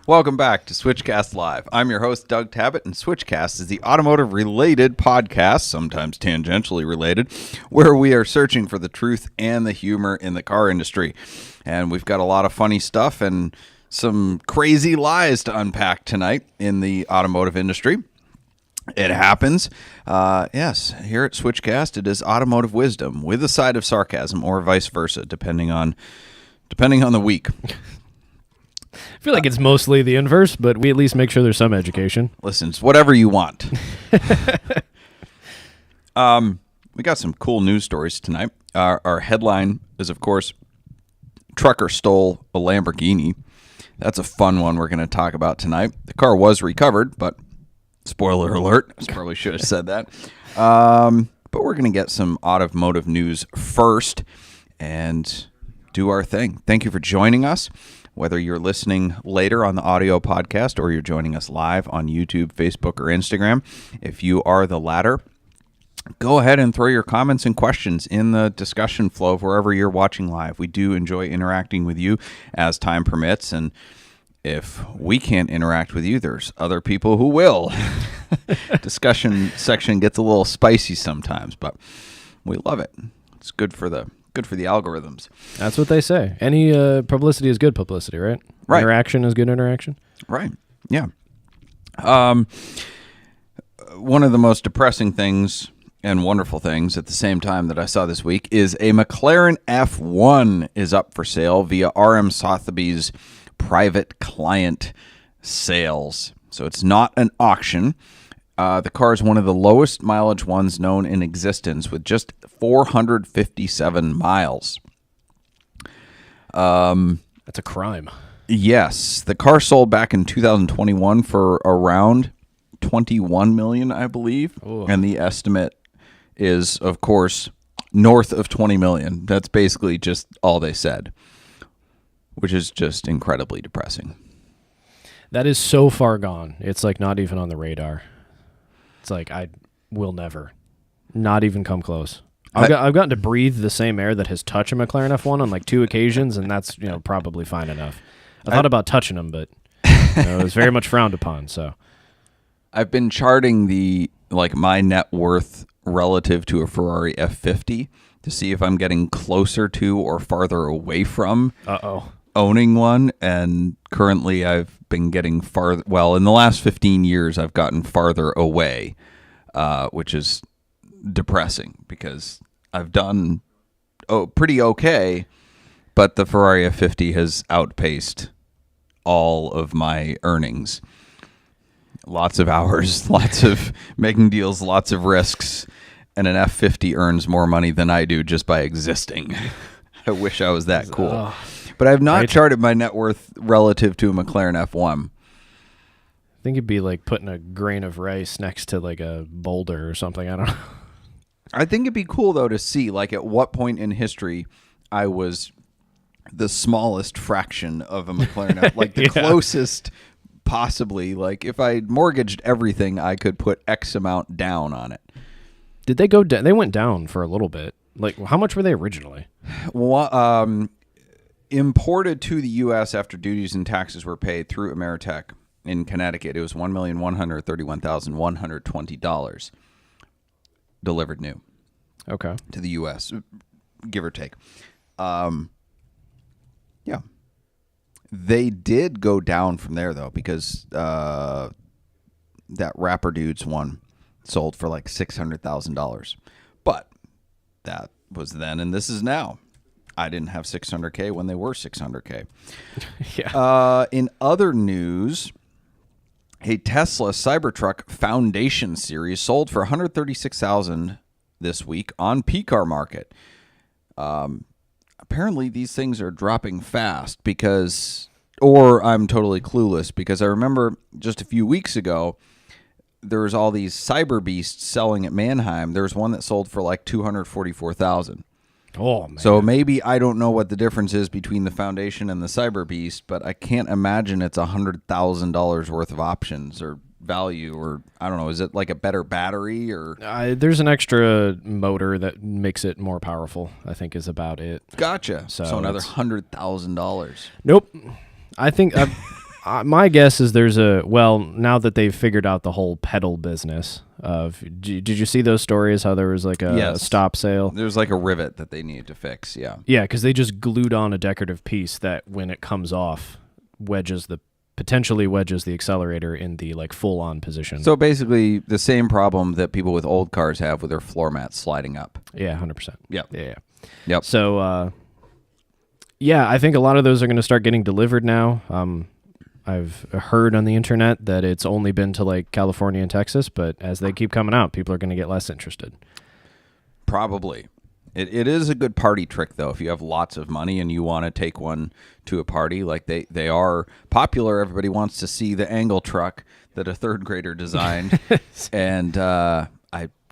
Welcome back to Switchcast Live. I'm your host, Doug Tabbitt, and Switchcast is the automotive-related podcast, sometimes tangentially related, where we are searching for the truth and the humor in the car industry. And we've got a lot of funny stuff and some crazy lies to unpack tonight in the automotive industry. It happens. Yes, here at Switchcast, it is automotive wisdom with a side of sarcasm, or vice versa, depending on the week. I feel like it's mostly the inverse, but we at least make sure there's some education. Listen, it's whatever you want. We got some cool news stories tonight. Our headline is, of course, Trucker Stole a Lamborghini. That's a fun one we're going to talk about tonight. The car was recovered, but spoiler alert, I probably should have said that. But we're going to get some automotive news first and do our thing. Thank you for joining us. Whether you're listening later on the audio podcast or you're joining us live on YouTube, Facebook, or Instagram, if you are the latter, go ahead and throw your comments and questions in the discussion flow of wherever you're watching live. We do enjoy interacting with you as time permits, and if we can't interact with you, there's other people who will. Discussion section gets a little spicy sometimes, but we love it. It's good for the algorithms. That's what they say. Any publicity is good publicity, right? Right. Interaction is good interaction. Right. Yeah. One of the most depressing things and wonderful things at the same time that I saw this week is a McLaren F1 is up for sale via RM Sotheby's private client sales. So it's not an auction. The car is one of the lowest mileage ones known in existence with just 457 miles. That's a crime. Yes. The car sold back in 2021 for around $21 million, I believe. Ooh. And the estimate is, of course, north of $20 million. That's basically just all they said, which is just incredibly depressing. That is so far gone. It's like not even on the radar. It's like I will never, not even come close. I've gotten to breathe the same air that has touched a McLaren F1 on like 2 occasions, and that's probably fine enough. I thought about touching them, but it was very much frowned upon. So I've been charting my net worth relative to a Ferrari F50 to see if I'm getting closer to or farther away from owning one, and currently I've been getting farther. Well, in the last 15 years, I've gotten farther away, which is depressing because I've done pretty okay, but the Ferrari F50 has outpaced all of my earnings. Lots of hours, lots of making deals, lots of risks, and an F50 earns more money than I do just by existing. I wish I was that cool. But I have not charted my net worth relative to a McLaren F1. I think it'd be like putting a grain of rice next to like a boulder or something. I don't know. I think it'd be cool, though, to see like at what point in history I was the smallest fraction of a McLaren F, like the closest possibly. Like if I mortgaged everything, I could put X amount down on it. Did they go down? They went down for a little bit. Like how much were they originally? Well, imported to the U.S. after duties and taxes were paid through Ameritech in Connecticut, it was $1,131,120 delivered new. Okay. To the U.S., give or take. Yeah. They did go down from there, though, because that Rapper Dudes one sold for like $600,000. But that was then, and this is now. I didn't have 600K when they were 600K. Yeah. In other news, a Tesla Cybertruck Foundation Series sold for $136,000 this week on P-Car Market. Apparently, these things are dropping fast or I'm totally clueless, because I remember just a few weeks ago, there was all these Cyber Beasts selling at Mannheim. There was one that sold for like $244,000. Oh, man. So maybe I don't know what the difference is between the Foundation and the Cyber Beast, but I can't imagine it's $100,000 worth of options or value, or I don't know. Is it like a better battery or? There's an extra motor that makes it more powerful, I think is about it. Gotcha. So another $100,000. Nope. I think My guess is now that they've figured out the whole pedal business of, did you see those stories, how there was like a stop sale? There's like a rivet that they needed to fix, yeah. Yeah, because they just glued on a decorative piece that when it comes off, potentially wedges the accelerator in the like full-on position. So basically the same problem that people with old cars have with their floor mats sliding up. Yeah, 100%. Yep. Yeah. Yep. So, I think a lot of those are going to start getting delivered now. I've heard on the internet that it's only been to like California and Texas, but as they keep coming out, people are going to get less interested. Probably. It is a good party trick, though. If you have lots of money and you want to take one to a party, like they are popular. Everybody wants to see the angle truck that a third grader designed. And I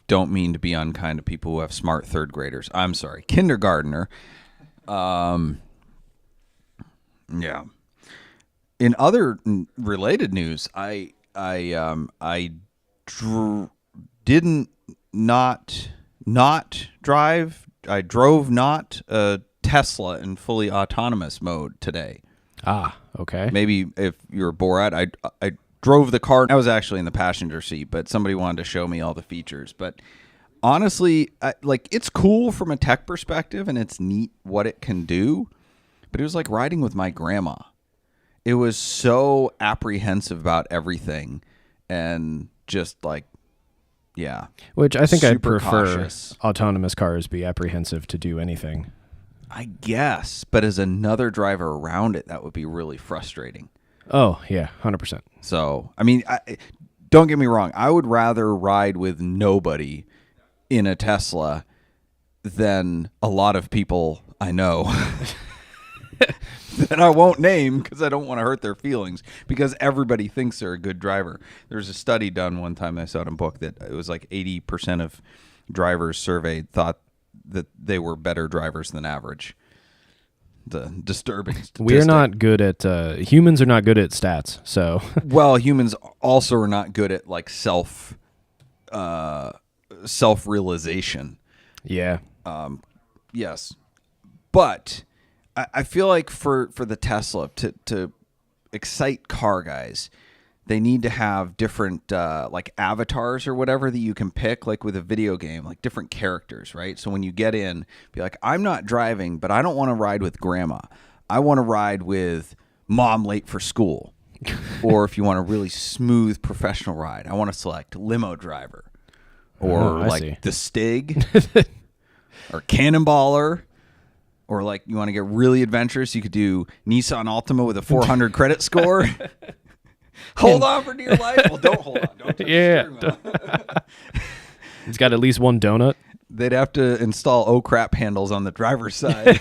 don't mean to be unkind to people who have smart third graders. I'm sorry, kindergartner. Yeah. In other related news, I drove not a Tesla in fully autonomous mode today. Ah, okay. Maybe if you're Borat, I drove the car. I was actually in the passenger seat, but somebody wanted to show me all the features. But honestly, it's cool from a tech perspective, and it's neat what it can do. But it was like riding with my grandma. It was so apprehensive about everything, and just like, yeah. Which I think I'd prefer cautious. Autonomous cars be apprehensive to do anything. I guess, but as another driver around it, that would be really frustrating. Oh, yeah, 100%. So, I mean, don't get me wrong. I would rather ride with nobody in a Tesla than a lot of people I know that I won't name because I don't want to hurt their feelings, because everybody thinks they're a good driver. There's a study done one time I saw in a book that it was like 80% of drivers surveyed thought that they were better drivers than average. The disturbing statistic. We're not good at humans are not good at stats. So well, humans also are not good at like self-realization. Yeah. Yes, but I feel like for the Tesla to excite car guys, they need to have different like avatars or whatever that you can pick, like with a video game, like different characters, right? So when you get in, be like, I'm not driving, but I don't want to ride with grandma. I want to ride with mom late for school. Or if you want a really smooth professional ride, I want to select limo driver. Or the Stig. Or Cannonballer. Or like you want to get really adventurous, you could do Nissan Altima with a 400 credit score. Hold on for dear life. Well, don't hold on. Don't touch the steering wheel. It's got at least one donut. They'd have to install oh crap handles on the driver's side.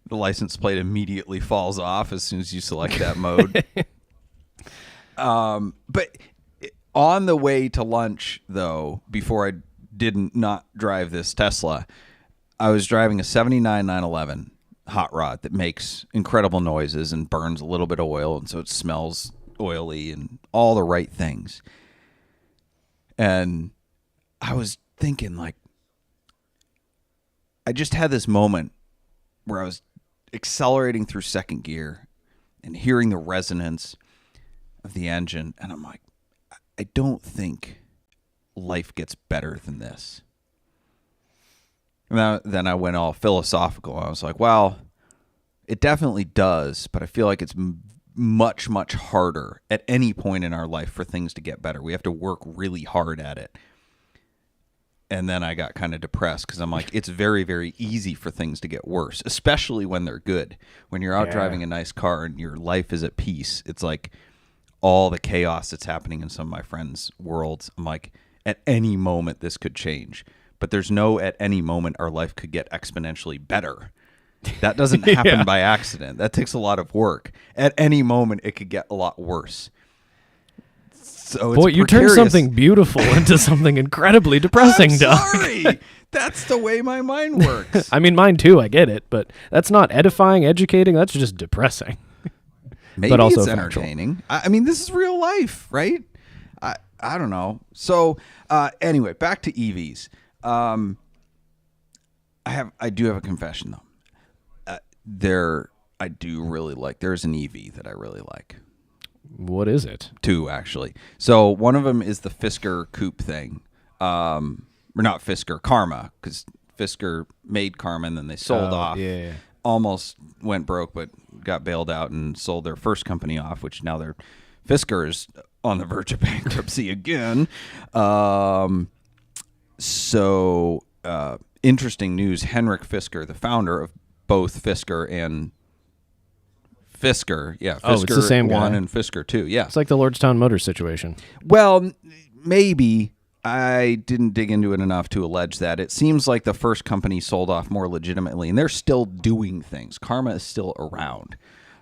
The license plate immediately falls off as soon as you select that mode. But on the way to lunch, though, before I didn't not drive this Tesla, I was driving a 79 911 hot rod that makes incredible noises and burns a little bit of oil, and so it smells oily and all the right things. And I was thinking, like, I just had this moment where I was accelerating through second gear and hearing the resonance of the engine, and I'm like, I don't think life gets better than this. And then I went all philosophical. I was like, well, it definitely does, but I feel like it's much, much harder at any point in our life for things to get better. We have to work really hard at it. And then I got kind of depressed because I'm like, it's very, very easy for things to get worse, especially when they're good. When you're out driving a nice car and your life is at peace, it's like all the chaos that's happening in some of my friends' worlds. I'm like, at any moment this could change. But there's no at any moment our life could get exponentially better. That doesn't happen by accident. That takes a lot of work. At any moment it could get a lot worse. So it's you turned something beautiful into something incredibly depressing, Doug. Sorry. That's the way my mind works. I mean, mine too, I get it, but that's not edifying, educating, that's just depressing. Maybe but also it's entertaining. I mean, this is real life, right? I don't know. So anyway, back to EVs. I do have a confession though. I do really like. There's an EV that I really like. What is it? Two, actually. So one of them is the Fisker coupe thing. Or not Fisker, Karma, because Fisker made Karma and then they sold off. Yeah. Almost went broke, but got bailed out and sold their first company off, which now Fisker is on the verge of bankruptcy again. Interesting news. Henrik Fisker, the founder of both Fisker and Fisker. Yeah, Fisker it's the same 1 guy. and Fisker 2. Yeah. It's like the Lordstown Motors situation. Well, maybe. I didn't dig into it enough to allege that. It seems like the first company sold off more legitimately, and they're still doing things. Karma is still around.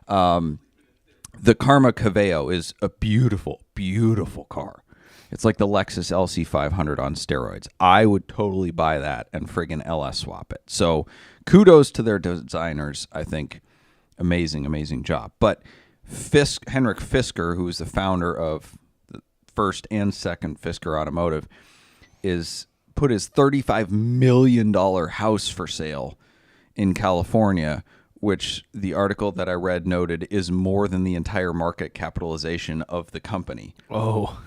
The Karma Caveo is a beautiful, beautiful car. It's like the Lexus LC500 on steroids. I would totally buy that and friggin' LS swap it. So kudos to their designers. I think amazing, amazing job. But Henrik Fisker, who is the founder of the first and second Fisker Automotive, is put his $35 million house for sale in California, which the article that I read noted is more than the entire market capitalization of the company. Oh.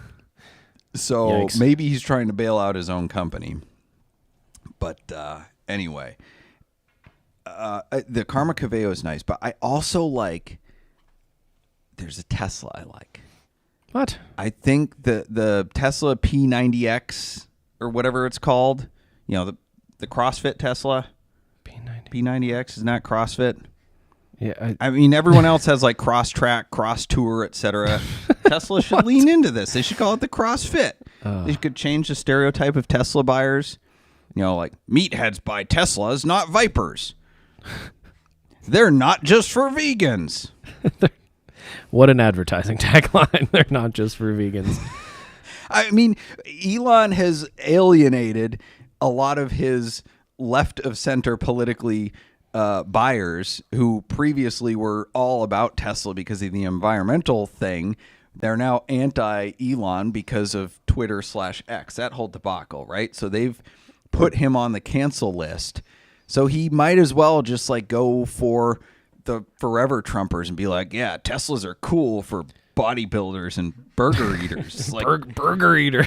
So Yikes. maybe he's trying to bail out his own company. But anyway, the Karma Caveo is nice, but I also like, there's a Tesla I like. What? I think the Tesla P90X or whatever it's called, the CrossFit Tesla, P90X, isn't that CrossFit? Yeah. I mean, everyone else has like Cross Track, Cross Tour, etc. Tesla should lean into this. They should call it the CrossFit. They could change the stereotype of Tesla buyers. Like meatheads buy Teslas, not Vipers. They're not just for vegans. What an advertising tagline. They're not just for vegans. I mean, Elon has alienated a lot of his left of center politically buyers who previously were all about Tesla because of the environmental thing. They're now anti-Elon because of Twitter/X, that whole debacle, right? So they've put him on the cancel list. So he might as well just like go for the forever Trumpers and be like, yeah, Teslas are cool for bodybuilders and burger eaters. Like, Burger eater.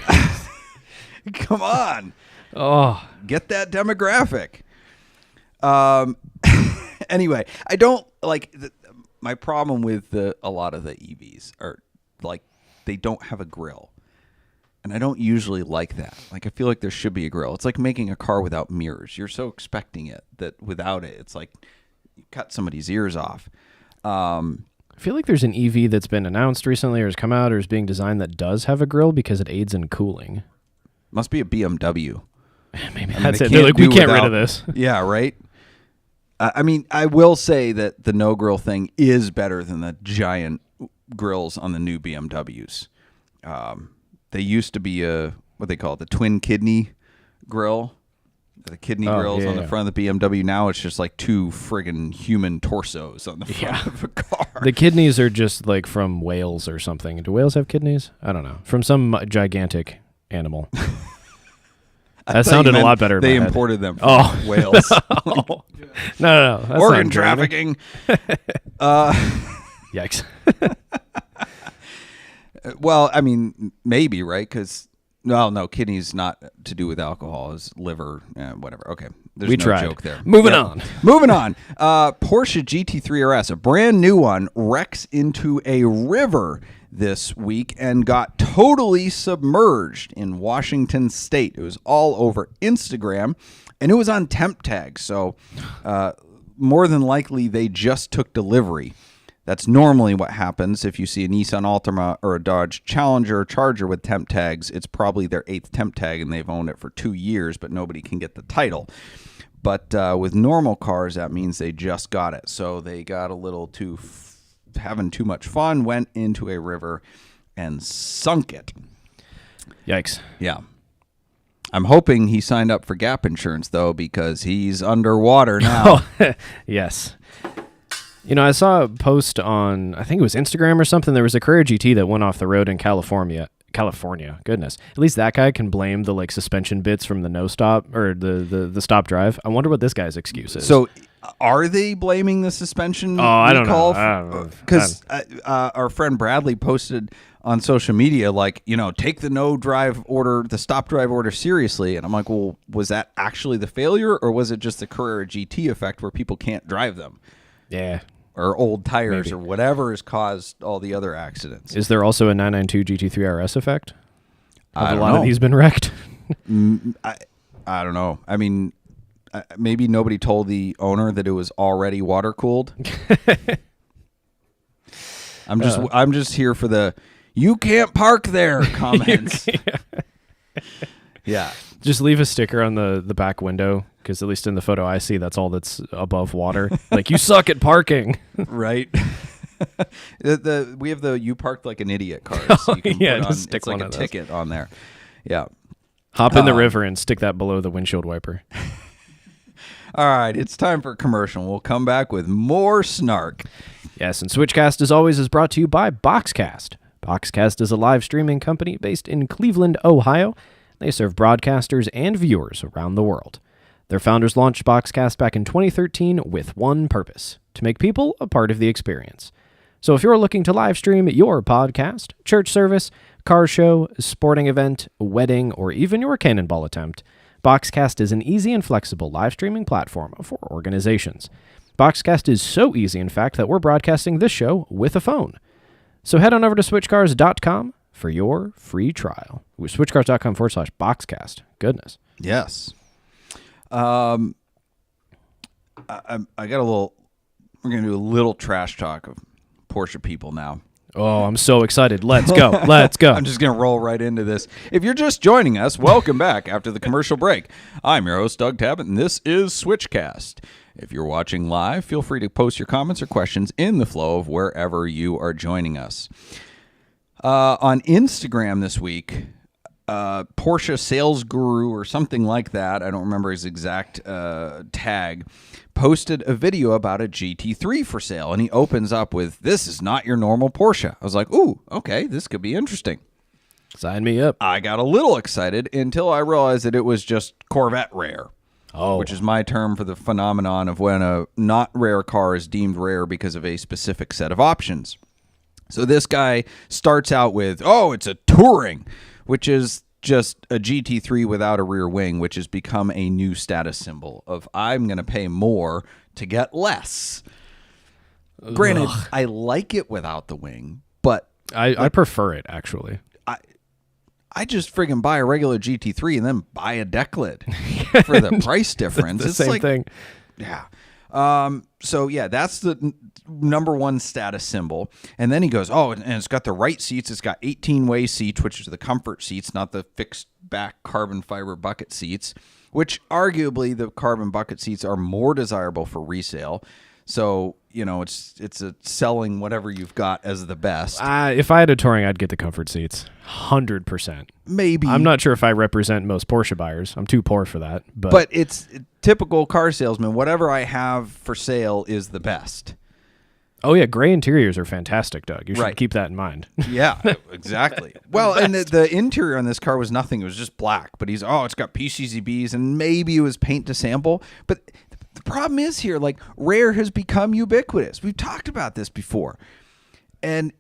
come on. Oh. Get that demographic. Anyway, I don't like my problem with a lot of the EVs are like they don't have a grill. And I don't usually like that. Like, I feel like there should be a grill. It's like making a car without mirrors. You're so expecting it that without it, it's like you cut somebody's ears off. I feel like there's an EV that's been announced recently or has come out or is being designed that does have a grill because it aids in cooling. Must be a BMW. Maybe I mean, that's they it. They're like, we do can't rid without- of this. Yeah, right? I mean, I will say that the no grill thing is better than the giant grills on the new BMWs. They used to be what they call it, the twin kidney grill. The kidney grills on the front of the BMW. Now it's just like two friggin' human torsos on the front of a car. The kidneys are just like from whales or something. Do whales have kidneys? I don't know. From some gigantic animal. That sounded a lot better in They my head. imported them from whales. No. That's Organ not trafficking. Yikes. Well, I mean, maybe, right? Because, no, kidneys not to do with alcohol, is liver, whatever. Okay, there's We no tried. joke there. Moving on. Moving on. Porsche GT3 RS, a brand new one, wrecks into a river this week and got totally submerged in Washington State. It was all over Instagram, and it was on temp tag. So more than likely, they just took delivery. That's normally what happens if you see a Nissan Altima or a Dodge Challenger or Charger with temp tags. It's probably their 8th temp tag, and they've owned it for 2 years, but nobody can get the title. But with normal cars, that means they just got it. So they got a little having too much fun, went into a river and sunk it. Yikes. Yeah. I'm hoping he signed up for gap insurance, though, because he's underwater now. Yes. I saw a post on, I think it was Instagram or something. There was a Carrera GT that went off the road in California. Goodness. At least that guy can blame the suspension bits from the no stop or the stop drive. I wonder what this guy's excuse is. So Are they blaming the suspension I don't recall? know. Because our friend Bradley posted on social media, like, take the stop drive order seriously. And I'm like, well, was that actually the failure, or was it just the Carrera GT effect where people can't drive them? Yeah. Or old tires, Maybe. or whatever has caused all the other accidents. Is there also a 992 GT3 RS effect? Have I a don't lot know. of these been wrecked? I don't know. I mean, maybe nobody told the owner that it was already water cooled. I'm just here for the "you can't park there" comments. Yeah. Just leave a sticker on the back window, because at least in the photo I see, that's all that's above water. Like, you suck at parking. Right. We have the "you parked like an idiot" card. So you can put on, stick it's like one a of those. ticket on there. Yeah. Hop in the river and stick that below the windshield wiper. All right, it's time for a commercial. We'll come back with more snark. Yes, and Switchcast, as always, is brought to you by Boxcast. Boxcast is a live streaming company based in Cleveland, Ohio. They serve broadcasters and viewers around the world. Their founders launched Boxcast back in 2013 with one purpose: to make people a part of the experience. So if you're looking to live stream your podcast, church service, car show, sporting event, wedding, or even your cannonball attempt, Boxcast is an easy and flexible live streaming platform for organizations. Boxcast is so easy, in fact, that we're broadcasting this show with a phone. So head on over to switchcars.com for your free trial. Switchcars.com/Boxcast. Goodness. Yes. I got a little. We're gonna do a little trash talk of Porsche people now. Oh, I'm so excited. Let's go. Let's go. I'm just going to roll right into this. If you're just joining us, welcome back after the commercial break. I'm your host, Doug Tabbitt, and this is Switchcast. If you're watching live, feel free to post your comments or questions in the flow of wherever you are joining us. On Instagram this week, Porsche sales guru or something like that, I don't remember his exact tag, posted a video about a GT3 for sale, and he opens up with, "This is not your normal Porsche." I was like, ooh, okay, this could be interesting. Sign me up. I got a little excited until I realized that it was just Corvette rare, which is my term for the phenomenon of when a not rare car is deemed rare because of a specific set of options. So this guy starts out with, it's a Touring, which is just a GT3 without a rear wing, which has become a new status symbol of I'm going to pay more to get less. Granted, I like it without the wing, but I prefer it, actually. I just friggin' buy a regular GT3 and then buy a deck lid for the price difference. It's the same thing. Yeah. So yeah, that's the number one status symbol. And then he goes, and it's got the right seats. It's got 18-way seats, which are the comfort seats, not the fixed back carbon fiber bucket seats, which arguably the carbon bucket seats are more desirable for resale. So, it's a selling whatever you've got as the best. If I had a Touring, I'd get the comfort seats. 100%. Maybe. I'm not sure if I represent most Porsche buyers. I'm too poor for that. But it's typical car salesman. Whatever I have for sale is the best. Oh, yeah. Gray interiors are fantastic, Doug. You should Right. keep that in mind. Yeah, exactly. Well, and the interior on this car was nothing. It was just black. But it's got PCZBs, and maybe it was paint to sample. But the problem is here, like, rare has become ubiquitous. We've talked about this before. And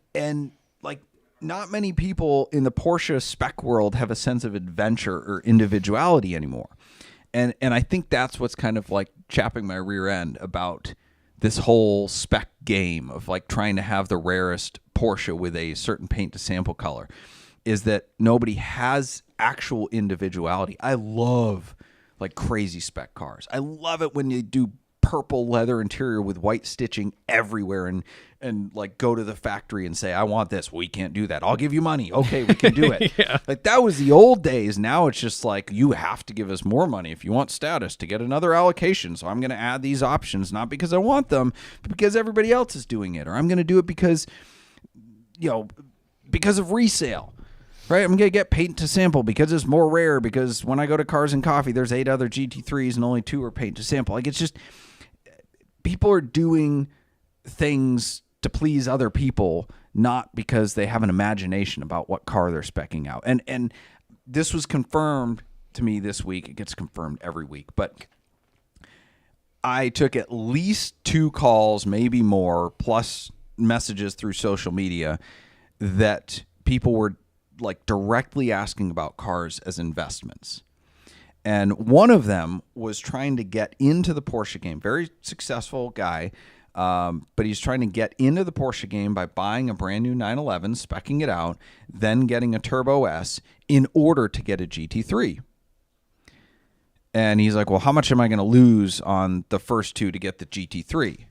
like, not many people in the Porsche spec world have a sense of adventure or individuality anymore. And I think that's what's kind of like chapping my rear end about this whole spec game of like trying to have the rarest Porsche with a certain paint to sample color, is that nobody has actual individuality. I love like crazy spec cars. I love it when you do purple leather interior with white stitching everywhere and like go to the factory and say, I want this. We can't do that. I'll give you money. Okay, we can do it. Yeah. Like that was the old days. Now it's just like, you have to give us more money if you want status to get another allocation. So I'm going to add these options, not because I want them, but because everybody else is doing it. Or I'm going to do it because, because of resale. Right, I'm going to get paint to sample because it's more rare, because when I go to Cars and Coffee, there's 8 other GT3s and only 2 are paint to sample. Like, it's just, people are doing things to please other people, not because they have an imagination about what car they're speccing out. And this was confirmed to me this week. It gets confirmed every week. But I took at least 2 calls, maybe more, plus messages through social media that people were like directly asking about cars as investments. And one of them was trying to get into the Porsche game. Very successful guy, but he's trying to get into the Porsche game by buying a brand new 911, speccing it out, then getting a Turbo S in order to get a GT3. And he's like, well, how much am I going to lose on the first 2 to get the GT3?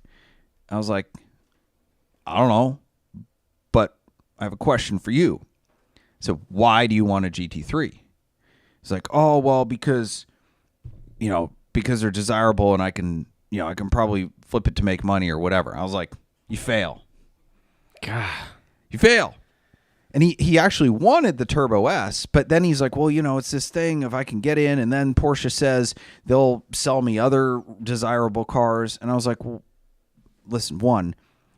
I was like, I don't know, but I have a question for you. So why do you want a GT3? He's like, oh, well, because they're desirable and I can probably flip it to make money or whatever. I was like, you fail. God. You fail. And he actually wanted the Turbo S, but then he's like, well, it's this thing if I can get in, and then Porsche says they'll sell me other desirable cars. And I was like, well, listen, one,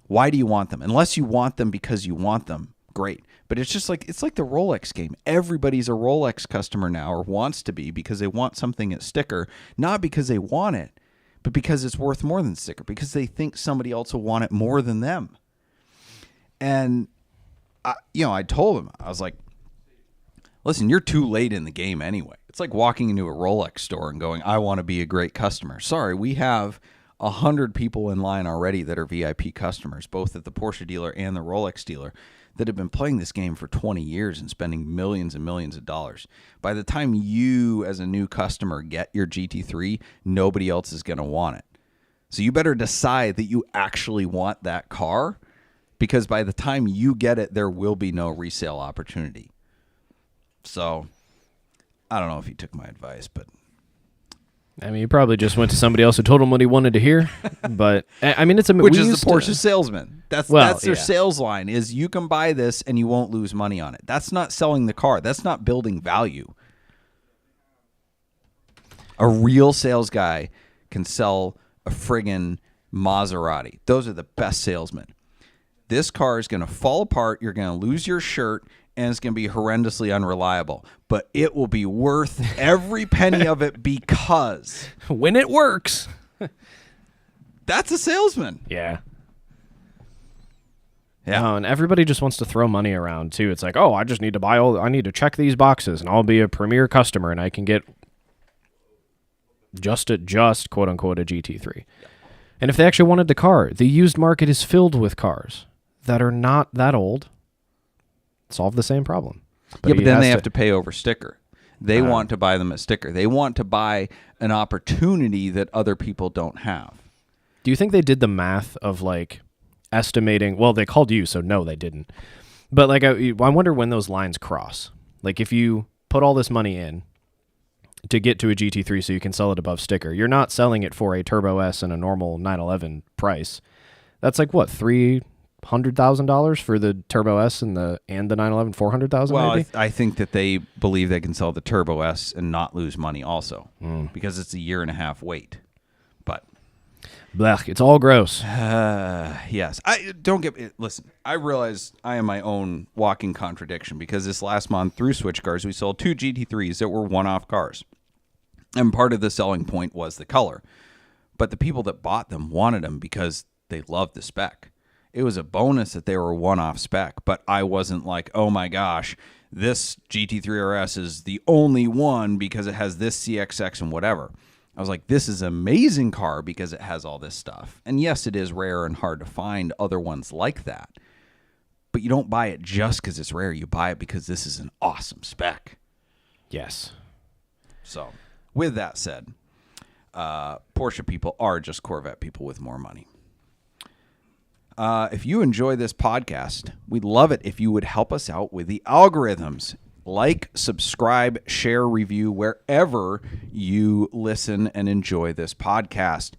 why do you want them? Unless you want them because you want them, great. But it's like the Rolex game. Everybody's a Rolex customer now, or wants to be, because they want something at sticker, not because they want it, but because it's worth more than sticker, because they think somebody else will want it more than them. And I told him, I was like, listen, you're too late in the game anyway. It's like walking into a Rolex store and going, I want to be a great customer. Sorry, we have 100 people in line already that are VIP customers, both at the Porsche dealer and the Rolex dealer, that have been playing this game for 20 years and spending millions and millions of dollars. By the time you, as a new customer, get your GT3, nobody else is going to want it. So you better decide that you actually want that car, because by the time you get it, there will be no resale opportunity. So I don't know if he took my advice, but I mean, he probably just went to somebody else who told him what he wanted to hear. But I mean, which is the Porsche salesman. That's their sales line, is you can buy this and you won't lose money on it. That's not selling the car. That's not building value. A real sales guy can sell a friggin' Maserati. Those are the best salesmen. This car is going to fall apart. You're going to lose your shirt, and it's going to be horrendously unreliable. But it will be worth every penny of it, because when it works, that's a salesman. Yeah. Yeah. Oh, and everybody just wants to throw money around too. It's like, oh, I just need to I need to check these boxes, and I'll be a premier customer, and I can get just quote unquote a GT3. Yeah. And if they actually wanted the car, the used market is filled with cars that are not that old. Solve the same problem. But then they have to pay over sticker. They want to buy them at sticker. They want to buy an opportunity that other people don't have. Do you think they did the math of like estimating? Well, they called you, so no, they didn't. But like, I wonder when those lines cross. Like, if you put all this money in to get to a GT3 so you can sell it above sticker, you're not selling it for a Turbo S and a normal 911 price. That's like what, $300,000 for the Turbo S and the 911, $400,000. Well, maybe? I think that they believe they can sell the Turbo S and not lose money also, because it's a 1.5 year wait. But blech, it's all gross. Yes, I don't get. Listen, I realize I am my own walking contradiction, because this last month through Switch Cars, we sold 2 GT3s that were one-off cars, and part of the selling point was the color. But the people that bought them wanted them because they loved the spec. It was a bonus that they were one-off spec, but I wasn't like, oh my gosh, this GT3 RS is the only one because it has this CXX and whatever. I was like, this is an amazing car because it has all this stuff. And yes, it is rare and hard to find other ones like that. But you don't buy it just because it's rare. You buy it because this is an awesome spec. Yes. So, with that said, Porsche people are just Corvette people with more money. If you enjoy this podcast, we'd love it if you would help us out with the algorithms. Like, subscribe, share, review wherever you listen and enjoy this podcast.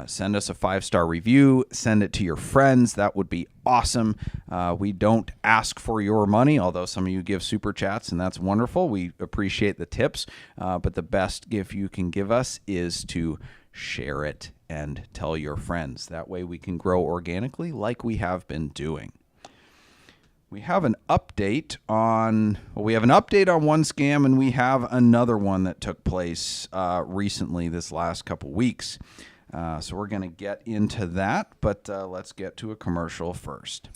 Send us a 5-star review. Send it to your friends. That would be awesome. We don't ask for your money, although some of you give super chats, and that's wonderful. We appreciate the tips. But the best gift you can give us is to share it and tell your friends. That way we can grow organically like we have been doing. We have an update on one scam, and we have another one that took place recently this last couple weeks. So we're going to get into that, but let's get to a commercial first.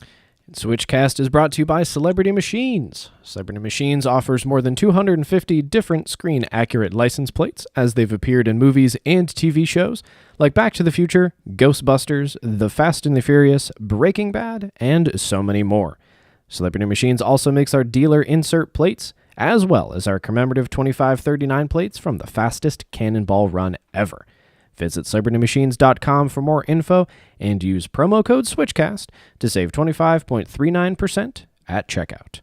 Switchcast is brought to you by Celebrity Machines. Celebrity Machines offers more than 250 different screen-accurate license plates as they've appeared in movies and TV shows like Back to the Future, Ghostbusters, The Fast and the Furious, Breaking Bad, and so many more. Celebrity Machines also makes our dealer insert plates, as well as our commemorative 2539 plates from the fastest cannonball run ever. Visit CelebrityMachines.com for more info and use promo code SWITCHCAST to save 25.39% at checkout.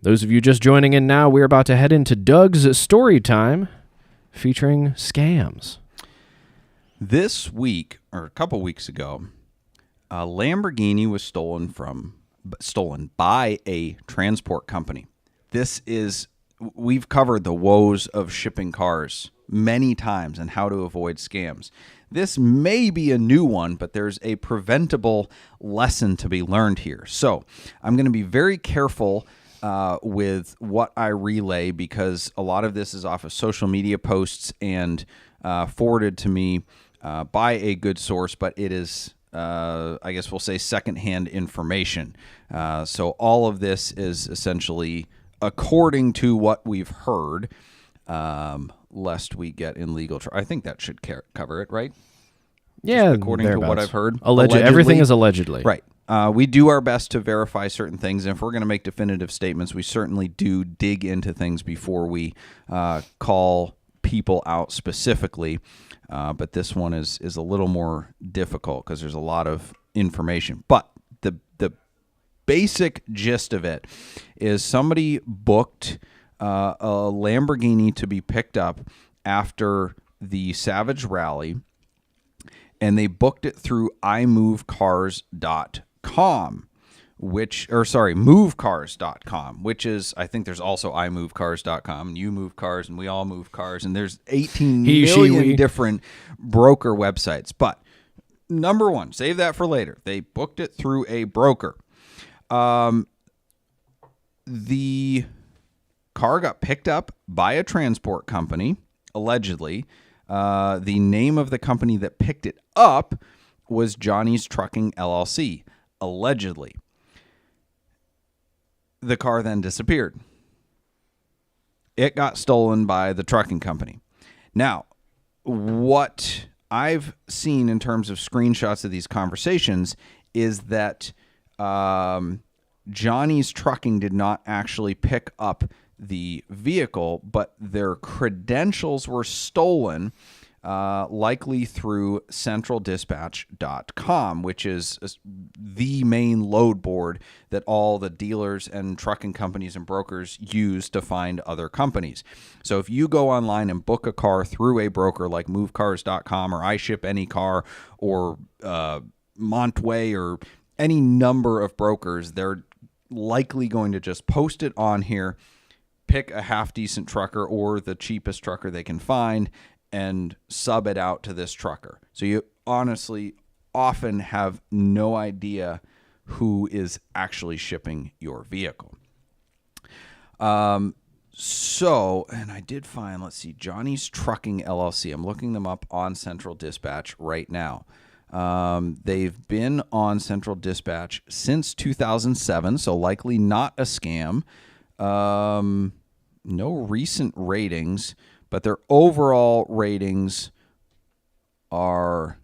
Those of you just joining in now, we're about to head into Doug's story time featuring scams. This week, or a couple weeks ago, a Lamborghini was stolen by a transport company. We've covered the woes of shipping cars many times and how to avoid scams. This may be a new one, but there's a preventable lesson to be learned here. So I'm going to be very careful with what I relay, because a lot of this is off of social media posts and forwarded to me by a good source, but it is, I guess we'll say, secondhand information. So all of this is essentially according to what we've heard, lest we get in legal trouble. I think that should cover it, right? Yeah, just according to what I've heard. Allegedly. Everything is allegedly. Right. We do our best to verify certain things, and if we're going to make definitive statements, we certainly do dig into things before we call people out specifically. But this one is a little more difficult because there's a lot of information. But the basic gist of it is somebody booked a Lamborghini to be picked up after the Savage Rally, and they booked it through imovecars.com, movecars.com, which is, I think there's also imovecars.com, and you move cars, and we all move cars, and there's 18 million different broker websites. But number one, save that for later. They booked it through a broker. The car got picked up by a transport company, allegedly. The name of the company that picked it up was Johnny's Trucking LLC, allegedly. The car then disappeared. It got stolen by the trucking company. Now, what I've seen in terms of screenshots of these conversations is that Johnny's Trucking did not actually pick up the vehicle, but their credentials were stolen, likely through centraldispatch.com, which is the main load board that all the dealers and trucking companies and brokers use to find other companies. So if you go online and book a car through a broker like movecars.com or iShipAnyCar or Montway or any number of brokers, they're likely going to just post it on here, pick a half-decent trucker or the cheapest trucker they can find, and sub it out to this trucker. So you honestly often have no idea who is actually shipping your vehicle. And I did find, let's see, Johnny's Trucking LLC. I'm looking them up on Central Dispatch right now. They've been on Central Dispatch since 2007, so likely not a scam. No recent ratings, but their overall ratings are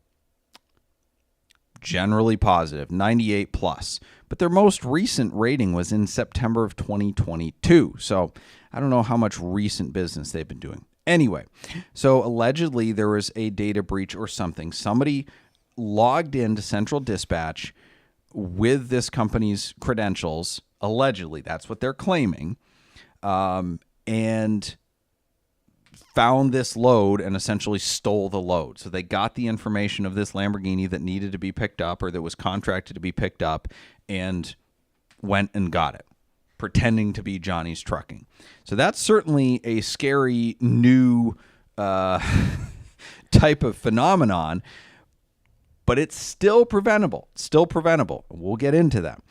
generally positive, 98 plus. But their most recent rating was in September of 2022. So I don't know how much recent business they've been doing. Anyway, so allegedly there was a data breach or something. Somebody logged into Central Dispatch with this company's credentials. Allegedly, that's what they're claiming. And found this load and essentially stole the load. So they got the information of this Lamborghini that needed to be picked up or that was contracted to be picked up and went and got it, pretending to be Johnny's Trucking. So that's certainly a scary new type of phenomenon, but it's still preventable. We'll get into that.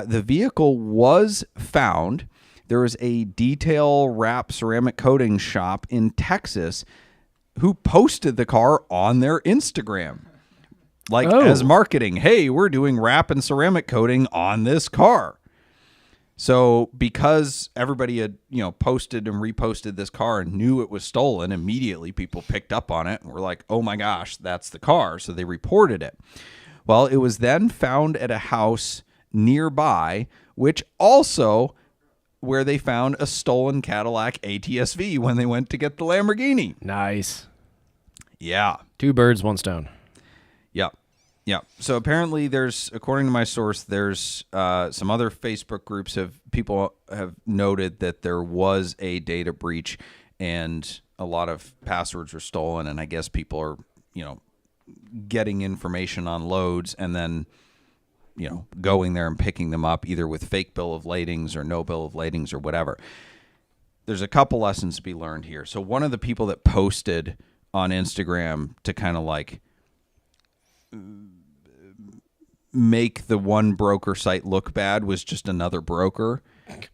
The vehicle was found. There was a detail wrap ceramic coating shop in Texas who posted the car on their Instagram. Like Oh. as marketing, hey, we're doing wrap and ceramic coating on this car. So because everybody had, posted and reposted this car and knew it was stolen, immediately people picked up on it and were like, oh my gosh, that's the car. So they reported it. Well, it was then found at a house nearby, which also where they found a stolen Cadillac ATS-V when they went to get the Lamborghini. Nice. Yeah. 2 birds, 1 stone. Yep. Yeah. So apparently according to my source, there's some other Facebook groups people have noted that there was a data breach and a lot of passwords were stolen. And I guess people are, getting information on loads and then, going there and picking them up either with fake bill of ladings or no bill of ladings or whatever. There's a couple lessons to be learned here. So one of the people that posted on Instagram to kind of like make the one broker site look bad was just another broker.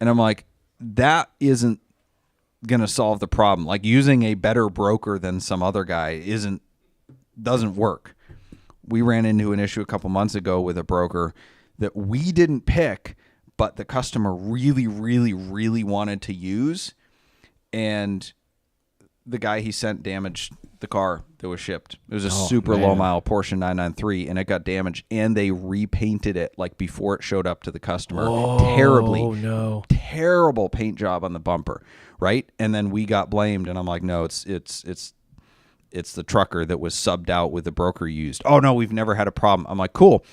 And I'm like, that isn't going to solve the problem. Like using a better broker than some other guy doesn't work. We ran into an issue a couple months ago with a broker that we didn't pick, but the customer really, really, really wanted to use. And the guy he sent damaged the car that was shipped. It was a super low mile Porsche 993 and it got damaged and they repainted it like before it showed up to the customer. Terribly. Oh no. Terrible paint job on the bumper, right? And then we got blamed and I'm like, no, it's the trucker that was subbed out with the broker used. Oh no, we've never had a problem. I'm like, cool.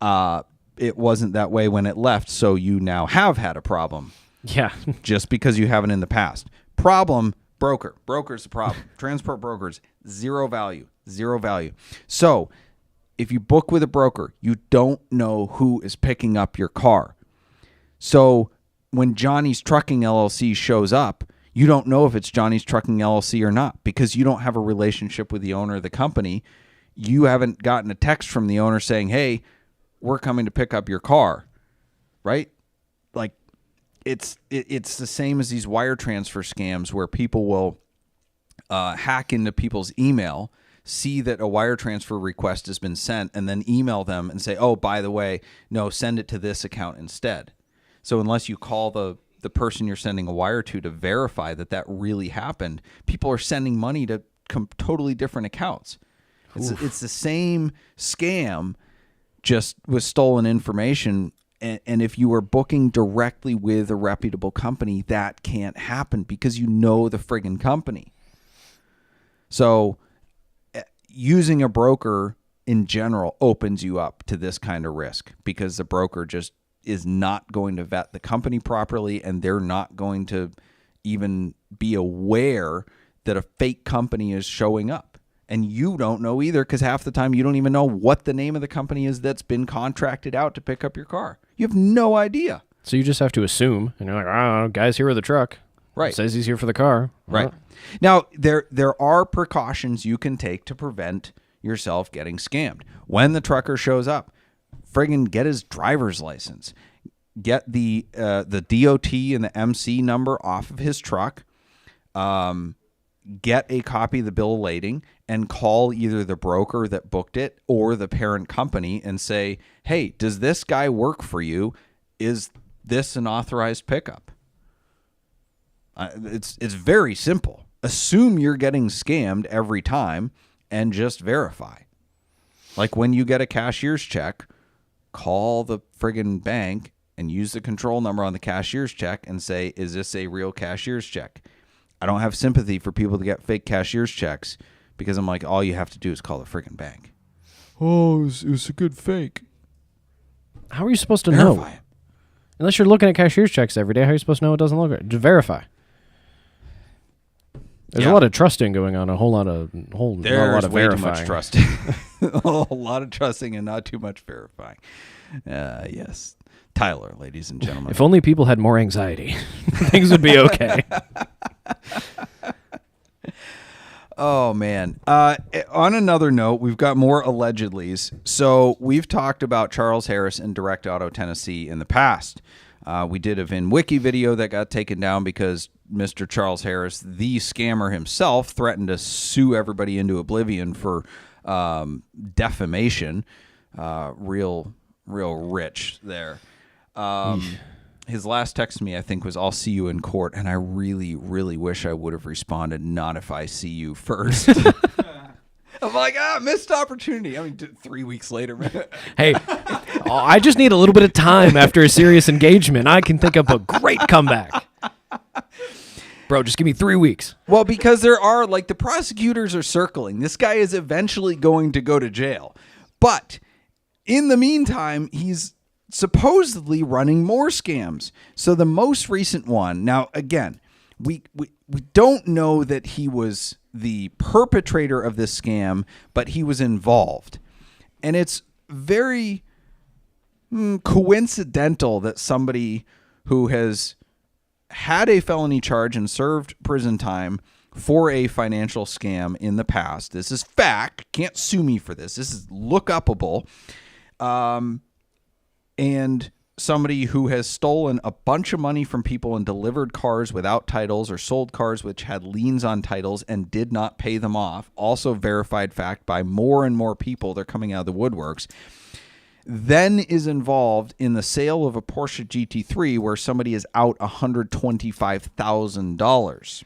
It wasn't that way when it left, so you now have had a problem. Yeah. Just because you haven't in the past. Problem, broker. Broker's the problem. Transport brokers, zero value. So if you book with a broker, you don't know who is picking up your car. So when Johnny's Trucking LLC shows up, you don't know if it's Johnny's Trucking LLC or not because you don't have a relationship with the owner of the company. You haven't gotten a text from the owner saying, hey, we're coming to pick up your car, right? Like it's the same as these wire transfer scams where people will hack into people's email, see that a wire transfer request has been sent, and then email them and say, oh, by the way, no, send it to this account instead. So unless you call the person you're sending a wire to verify that really happened, people are sending money to totally different accounts. It's the same scam, just with stolen information. And if you are booking directly with a reputable company, that can't happen because you know the friggin' company. So using a broker in general opens you up to this kind of risk because the broker just is not going to vet the company properly and they're not going to even be aware that a fake company is showing up. And you don't know either because half the time you don't even know what the name of the company is that's been contracted out to pick up your car. You have no idea. So you just have to assume, and you're like, oh, guy's here with a truck. Right. It says he's here for the car. Right. Now, there are precautions you can take to prevent yourself getting scammed. When the trucker shows up, friggin' get his driver's license. Get the DOT and the MC number off of his truck. Get a copy of the bill of lading and call either the broker that booked it or the parent company and say, hey, does this guy work for you? Is this an authorized pickup? It's very simple. Assume you're getting scammed every time and just verify. Like when you get a cashier's check, call the friggin' bank and use the control number on the cashier's check and say, is this a real cashier's check? I don't have sympathy for people to get fake cashier's checks because I'm like, all you have to do is call the friggin' bank. Oh, it was a good fake. How are you supposed to Verify know? it. Unless you're looking at cashier's checks every day, how are you supposed to know it doesn't look right? Just verify. There's a lot of trusting going on, a lot of There's way too verifying. much trusting. A lot of trusting and not too much verifying. Yes. Tyler, ladies and gentlemen. If only people had more anxiety, things would be okay. Oh, man. On another note, we've got more allegedlys. So we've talked about Charles Harris and Direct Auto Tennessee in the past. We did a VinWiki video that got taken down because Mr. Charles Harris, the scammer himself, threatened to sue everybody into oblivion for defamation. Real rich there. His last text to me, I think, was, "I'll see you in court." And I really, really wish I would have responded, "Not if I see you first." I'm like, missed opportunity. I mean, 3 weeks later. Hey, I just need a little bit of time after a serious engagement. I can think of a great comeback. Bro, just give me 3 weeks. Well, because there are, like, the prosecutors are circling. This guy is eventually going to go to jail. But in the meantime, he's supposedly running more scams. So the most recent one, now, again, we don't know that he was the perpetrator of this scam, but he was involved. And it's very coincidental that somebody who has had a felony charge and served prison time for a financial scam in the past, this is fact, can't sue me for this, this is look-upable, and somebody who has stolen a bunch of money from people and delivered cars without titles or sold cars which had liens on titles and did not pay them off, also verified fact by more and more people, they're coming out of the woodworks, then is involved in the sale of a Porsche GT3 where somebody is out $125,000.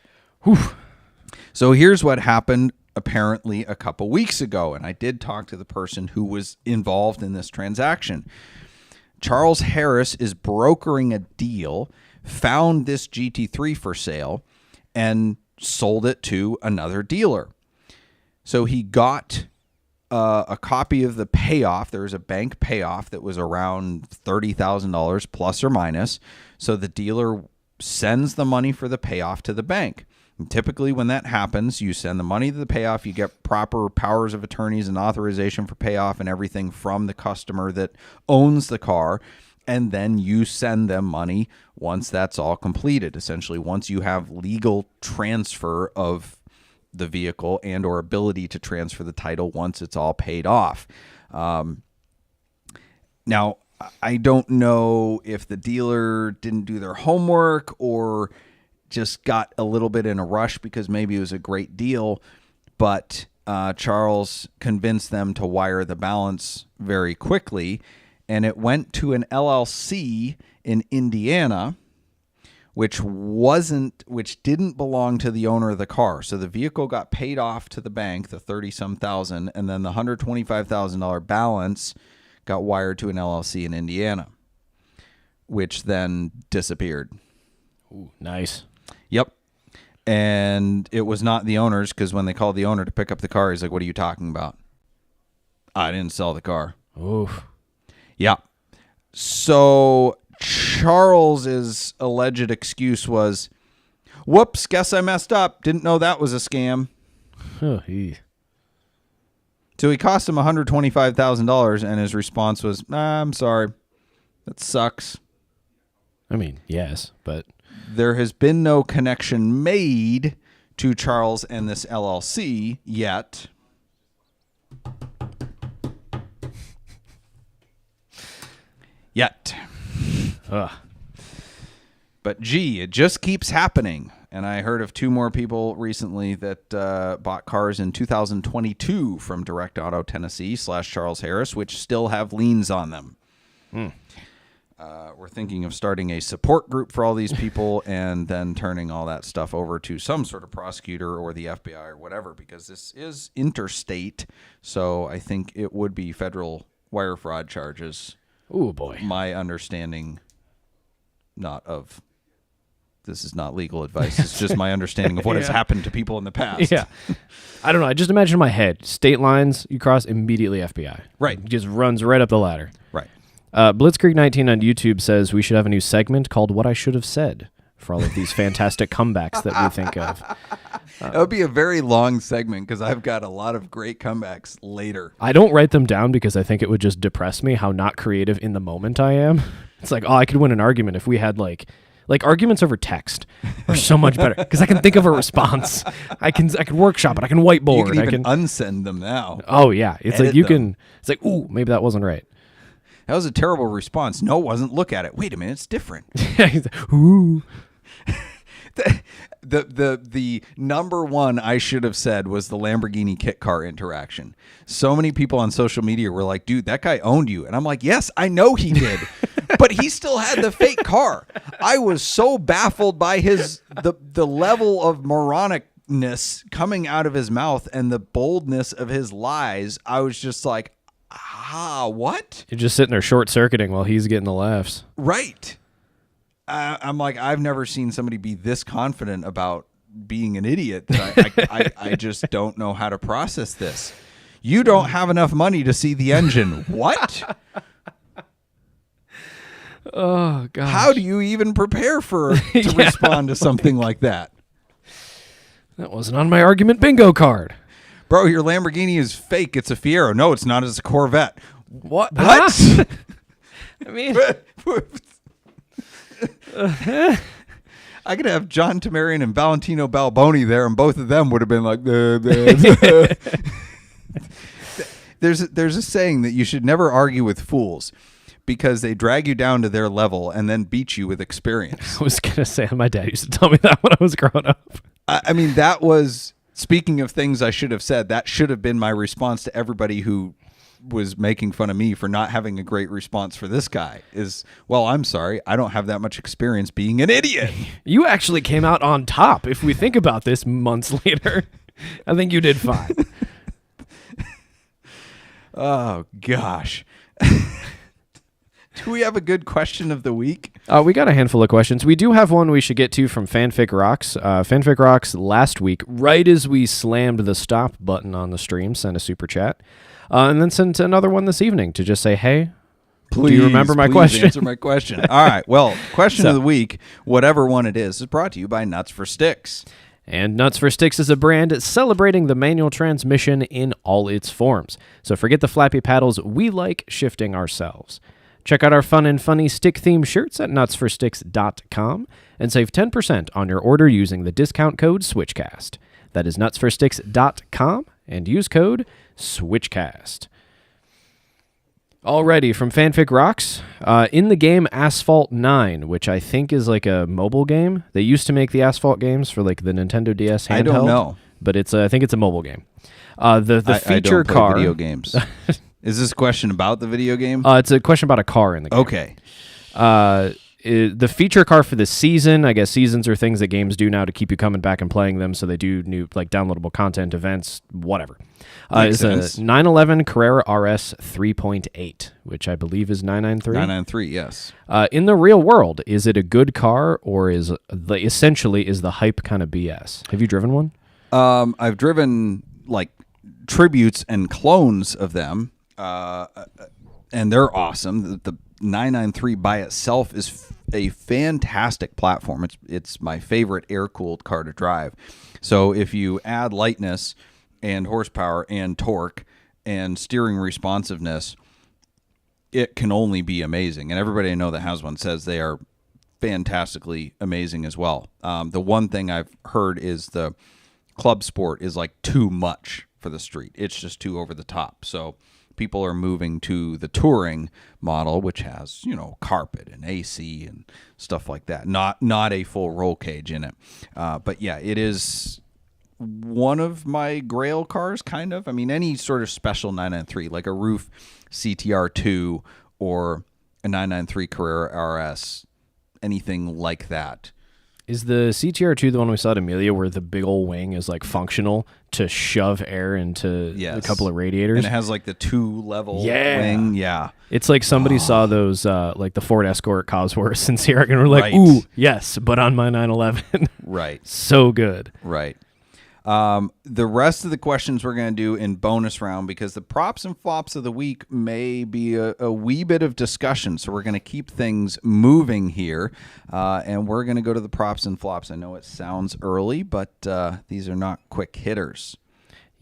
So here's what happened apparently a couple weeks ago, and I did talk to the person who was involved in this transaction. Charles Harris is brokering a deal, found this GT3 for sale, and sold it to another dealer. So he got a copy of the payoff. There was a bank payoff that was around $30,000 plus or minus. So the dealer sends the money for the payoff to the bank. And typically when that happens, you send the money to the payoff, you get proper powers of attorneys and authorization for payoff and everything from the customer that owns the car, and then you send them money once that's all completed. Essentially, once you have legal transfer of the vehicle and or ability to transfer the title once it's all paid off. Now, I don't know if the dealer didn't do their homework or just got a little bit in a rush because maybe it was a great deal, but Charles convinced them to wire the balance very quickly, and it went to an LLC in Indiana, which didn't belong to the owner of the car. So the vehicle got paid off to the bank, the 30-some thousand, and then the $125,000 balance got wired to an LLC in Indiana, which then disappeared. Ooh, nice. Yep. And it was not the owner's, because when they called the owner to pick up the car, he's like, "What are you talking about? I didn't sell the car." Oof. Yeah. So Charles's alleged excuse was, "Whoops, guess I messed up. Didn't know that was a scam." So he cost him $125,000, and his response was, "I'm sorry. That sucks." I mean, yes, but there has been no connection made to Charles and this LLC yet. But gee, it just keeps happening. And I heard of 2 more people recently that bought cars in 2022 from Direct Auto Tennessee / Charles Harris, which still have liens on them. We're thinking of starting a support group for all these people and then turning all that stuff over to some sort of prosecutor or the FBI or whatever, because this is interstate. So I think it would be federal wire fraud charges. Oh, boy. My understanding, this is not legal advice. It's just my understanding of what has happened to people in the past. Yeah. I don't know. I just imagine in my head, state lines, you cross, immediately FBI. Right. It just runs right up the ladder. Right. Blitzkrieg19 on YouTube says we should have a new segment called What I Should Have Said for all of these fantastic comebacks that we think of. That would be a very long segment because I've got a lot of great comebacks later. I don't write them down because I think it would just depress me how not creative in the moment I am. It's like, oh, I could win an argument if we had like Like arguments over text are so much better because I can think of a response. I can workshop it. I can whiteboard. You can even unsend them now. Oh yeah, it's Edit like you them. can. It's like, ooh, maybe that wasn't right. That was a terrible response. No, it wasn't. Look at it. Wait a minute, it's different. Ooh. The number one I should have said was the Lamborghini kit car interaction. So many people on social media were like, dude, that guy owned you. And I'm like, yes, I know he did. But he still had the fake car. I was so baffled by the level of moronicness coming out of his mouth and the boldness of his lies. I was just like, what? You're just sitting there short circuiting while he's getting the laughs. Right. I'm like, I've never seen somebody be this confident about being an idiot that I just don't know how to process this. You don't have enough money to see the engine. What? Oh, God. How do you even prepare to respond to something like that? That wasn't on my argument bingo card. Bro, your Lamborghini is fake. It's a Fiero. No, it's not. It's a Corvette. What? What? I mean... I could have John Tamarian and Valentino Balboni there, and both of them would have been like, There's a saying that you should never argue with fools because they drag you down to their level and then beat you with experience. I was going to say, my dad used to tell me that when I was growing up. I mean, that was, speaking of things I should have said, that should have been my response to everybody who was making fun of me for not having a great response for this guy is, well, I'm sorry, I don't have that much experience being an idiot. You actually came out on top if we think about this months later. I think you did fine. Oh, gosh. Do we have a good question of the week? We got a handful of questions. We do have one we should get to from Fanfic Rocks. Fanfic Rocks last week, right as we slammed the stop button on the stream, sent a super chat. And then sent another one this evening to just say, hey, please, do you remember my question? Answer my question. All right. Well, question of the week, whatever one it is brought to you by Nuts for Sticks. And Nuts for Sticks is a brand celebrating the manual transmission in all its forms. So forget the flappy paddles, we like shifting ourselves. Check out our fun and funny stick-themed shirts at nutsforsticks.com and save 10% on your order using the discount code SWITCHCAST. That is nutsforsticks.com and use code SWITCHCAST. Alrighty, from Fanfic Rocks, in the game Asphalt 9, which I think is like a mobile game. They used to make the Asphalt games for like the Nintendo DS handheld. I don't know. But it's I think it's a mobile game. The feature I don't play car... video games. Is this a question about the video game? It's a question about a car in the game. Okay. The feature car for the season, I guess seasons are things that games do now to keep you coming back and playing them, so they do new like downloadable content, events, whatever. Is a 911 Carrera RS 3.8, which I believe is 993. 993, yes. In the real world, is it a good car, or is essentially the hype kind of BS? Have you driven one? I've driven like tributes and clones of them, and they're awesome. The 993 by itself is a fantastic platform. It's my favorite air-cooled car to drive. So if you add lightness and horsepower and torque and steering responsiveness, it can only be amazing. And everybody I know that has one says they are fantastically amazing as well. The one thing I've heard is the Club Sport is like too much for the street. It's just too over the top. So people are moving to the touring model, which has, carpet and AC and stuff like that. Not a full roll cage in it. But yeah, it is one of my grail cars, kind of. I mean, any sort of special 993, like a roof CTR2 or a 993 Carrera RS, anything like that. Is the CTR2 the one we saw at Amelia where the big old wing is like functional to shove air into a couple of radiators? And it has like the 2-level wing. Yeah. It's like somebody saw those, like the Ford Escort Cosworths in Sierra and were like, Right. ooh, yes, but on my 911. Right. So good. Right. The rest of the questions we're going to do in bonus round because the props and flops of the week may be a wee bit of discussion. So we're going to keep things moving here, and we're going to go to the props and flops. I know it sounds early, but these are not quick hitters.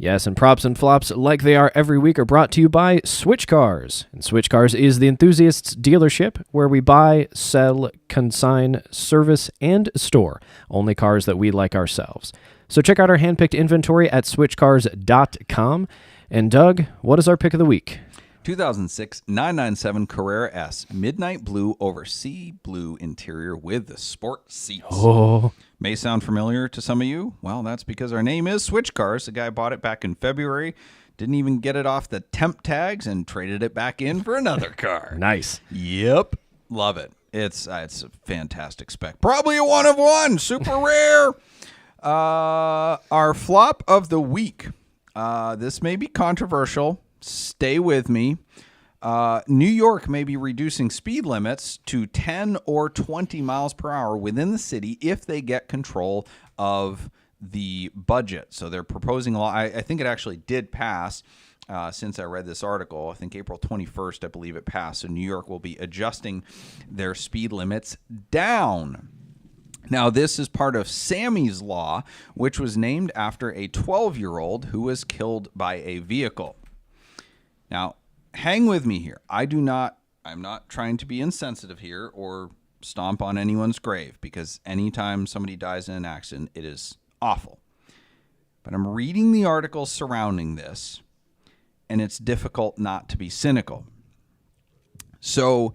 Yes, and props and flops, like they are every week, are brought to you by Switch Cars. And Switch Cars is the enthusiast's dealership where we buy, sell, consign, service, and store only cars that we like ourselves. So check out our handpicked inventory at switchcars.com. And Doug, what is our pick of the week? 2006 997 Carrera S, midnight blue over sea blue interior with the sport seats. Oh, May sound familiar to some of you. Well, that's because our name is Switch Cars. The guy bought it back in February, didn't even get it off the temp tags, and traded it back in for another car. nice. Yep, love it. It's a fantastic spec. Probably a one of one, super rare. Our flop of the week. This may be controversial. Stay with me. New York may be reducing speed limits to 10 or 20 miles per hour within the city if they get control of the budget. So they're proposing a law. I think it actually did pass since I read this article. I think April 21st, I believe it passed. So New York will be adjusting their speed limits down. Now, this is part of Sammy's Law, which was named after a 12-year-old who was killed by a vehicle. Now, hang with me here. I'm not trying to be insensitive here or stomp on anyone's grave, because anytime somebody dies in an accident, it is awful. But I'm reading the articles surrounding this, and it's difficult not to be cynical. So,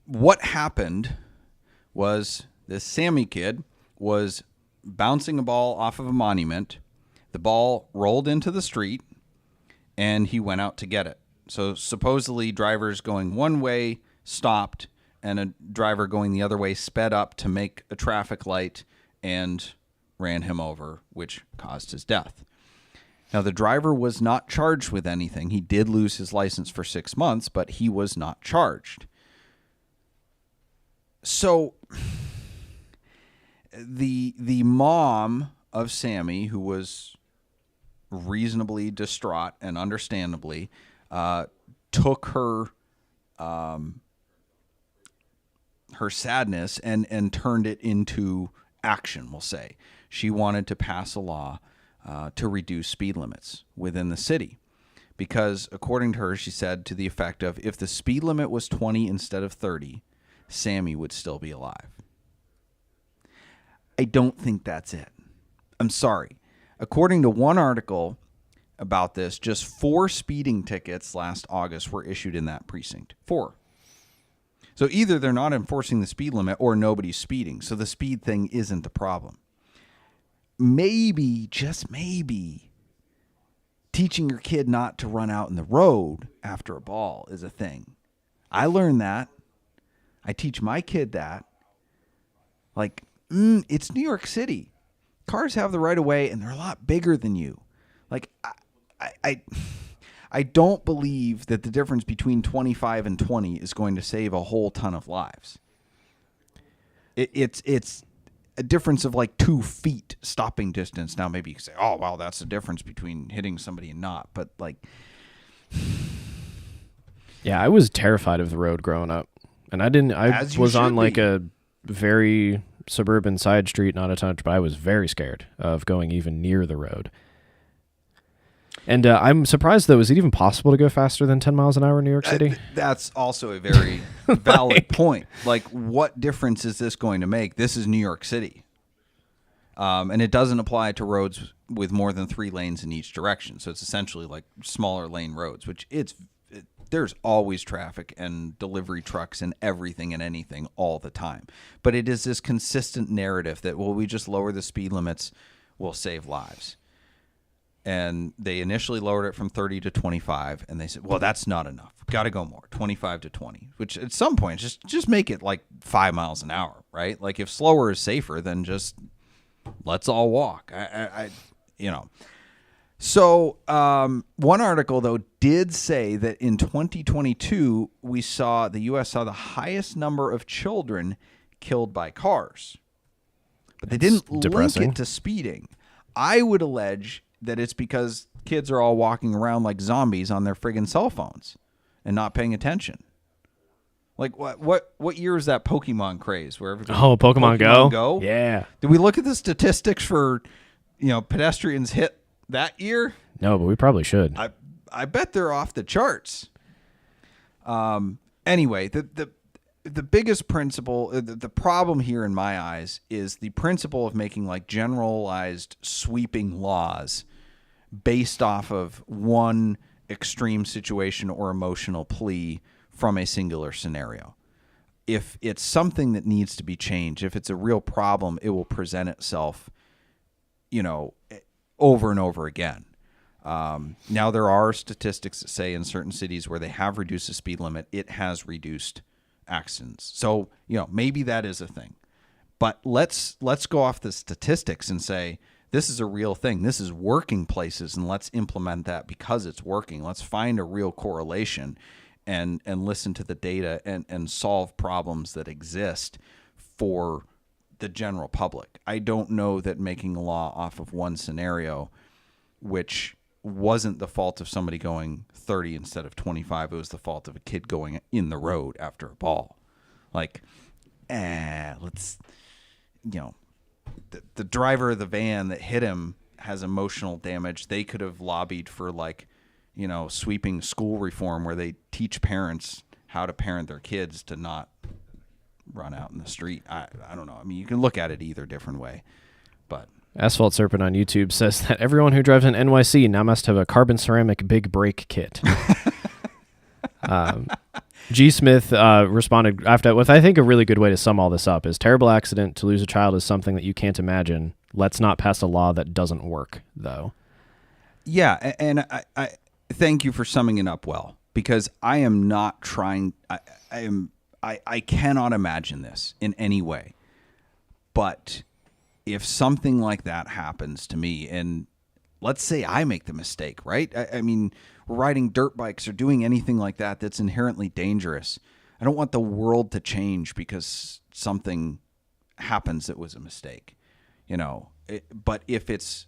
what happened was this Sammy kid was bouncing a ball off of a monument. The ball rolled into the street, and he went out to get it. So supposedly drivers going one way stopped, and a driver going the other way sped up to make a traffic light and ran him over, which caused his death. Now, the driver was not charged with anything. He did lose his license for 6 months, but he was not charged. So the mom of Sammy, who was reasonably distraught and understandably, took her sadness and turned it into action, we'll say. She wanted to pass a law to reduce speed limits within the city. Because according to her, she said to the effect of, if the speed limit was 20 instead of 30, Sammy would still be alive. I don't think that's it. I'm sorry. According to one article about this, just 4 speeding tickets last August were issued in that precinct. 4. So either they're not enforcing the speed limit or nobody's speeding. So the speed thing isn't the problem. Maybe, just maybe, teaching your kid not to run out in the road after a ball is a thing. I learned that. I teach my kid that. Like, it's New York City. Cars have the right of way, and they're a lot bigger than you. Like, I don't believe that the difference between 25 and 20 is going to save a whole ton of lives. It's a difference of like 2 feet stopping distance. Now, maybe you can say, oh, well, that's the difference between hitting somebody and not. But, like... Yeah, I was terrified of the road growing up. And I was on like a very suburban side street, not a touch, but I was very scared of going even near the road. And I'm surprised, though, is it even possible to go faster than 10 miles an hour in New York City? That's also a very valid point. Like, what difference is this going to make? This is New York City. And it doesn't apply to roads with more than 3 lanes in each direction. So it's essentially like smaller lane roads, which there's always traffic and delivery trucks and everything and anything all the time. But it is this consistent narrative that, well, we just lower the speed limits, we'll save lives. And they initially lowered it from 30 to 25, and they said, well, that's not enough. Got to go more, 25 to 20, which at some point, just make it like 5 miles an hour, right? Like, if slower is safer, then just let's all walk. So one article, though, did say that in 2022, the U.S. saw the highest number of children killed by cars. But they didn't link it to speeding. I would allege that it's because kids are all walking around like zombies on their friggin' cell phones and not paying attention. Like, what year is that Pokemon craze? Where everybody, Pokemon Go? Go? Yeah. Did we look at the statistics for, pedestrians hit that year, No, but we probably should. I bet they're off the charts. Anyway, the biggest principle, the problem here in my eyes is the principle of making like generalized sweeping laws based off of one extreme situation or emotional plea from a singular scenario. If it's something that needs to be changed, if it's a real problem, it will present itself, over and over again. Now, there are statistics that say in certain cities where they have reduced the speed limit, it has reduced accidents. So, maybe that is a thing. But let's go off the statistics and say, this is a real thing. This is working places, and let's implement that because it's working. Let's find a real correlation and listen to the data and solve problems that exist for the general public. I don't know that making a law off of one scenario, which wasn't the fault of somebody going 30 instead of 25, it was the fault of a kid going in the road after a ball. Like, let's, the driver of the van that hit him has emotional damage. They could have lobbied for sweeping school reform where they teach parents how to parent their kids to not run out in the street. I don't know. I mean, you can look at it either different way, but Asphalt Serpent on YouTube says that everyone who drives an NYC now must have a carbon ceramic big brake kit. G. Smith responded after with, I think a really good way to sum all this up is terrible accident. To lose a child is something that you can't imagine. Let's not pass a law that doesn't work, though. Yeah, and I thank you for summing it up well, because I am not trying. I cannot imagine this in any way, but if something like that happens to me, and let's say I make the mistake, right? I mean, riding dirt bikes or doing anything like that that's inherently dangerous. I don't want the world to change because something happens that was a mistake, but if it's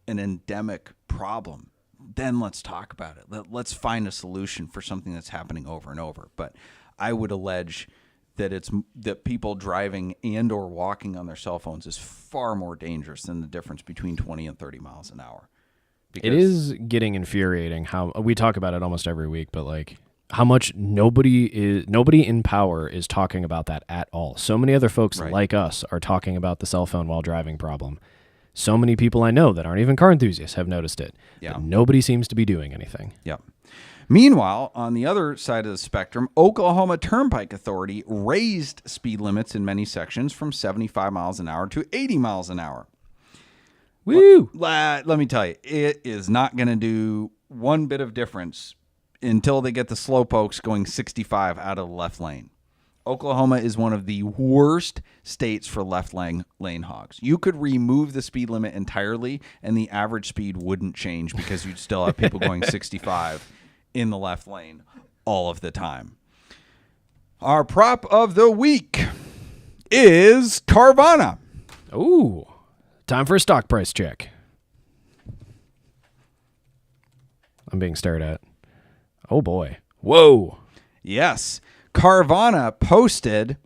an endemic problem, then let's talk about it. Let's find a solution for something that's happening over and over. But I would allege that people driving and or walking on their cell phones is far more dangerous than the difference between 20 and 30 miles an hour. It is getting infuriating how we talk about it almost every week, but like how much nobody in power is talking about that at all. So many other folks like us are talking about the cell phone while driving problem. So many people I know that aren't even car enthusiasts have noticed it. Yeah. But nobody seems to be doing anything. Yeah. Meanwhile, on the other side of the spectrum, Oklahoma Turnpike Authority raised speed limits in many sections from 75 miles an hour to 80 miles an hour. Woo! Let me tell you, it is not going to do one bit of difference until they get the slowpokes going 65 out of the left lane. Oklahoma is one of the worst states for left lane hogs. You could remove the speed limit entirely, and the average speed wouldn't change because you'd still have people going 65 in the left lane all of the time. Our prop of the week is Carvana. Ooh, time for a stock price check. I'm being stared at. Oh boy. Whoa. Yes. Carvana posted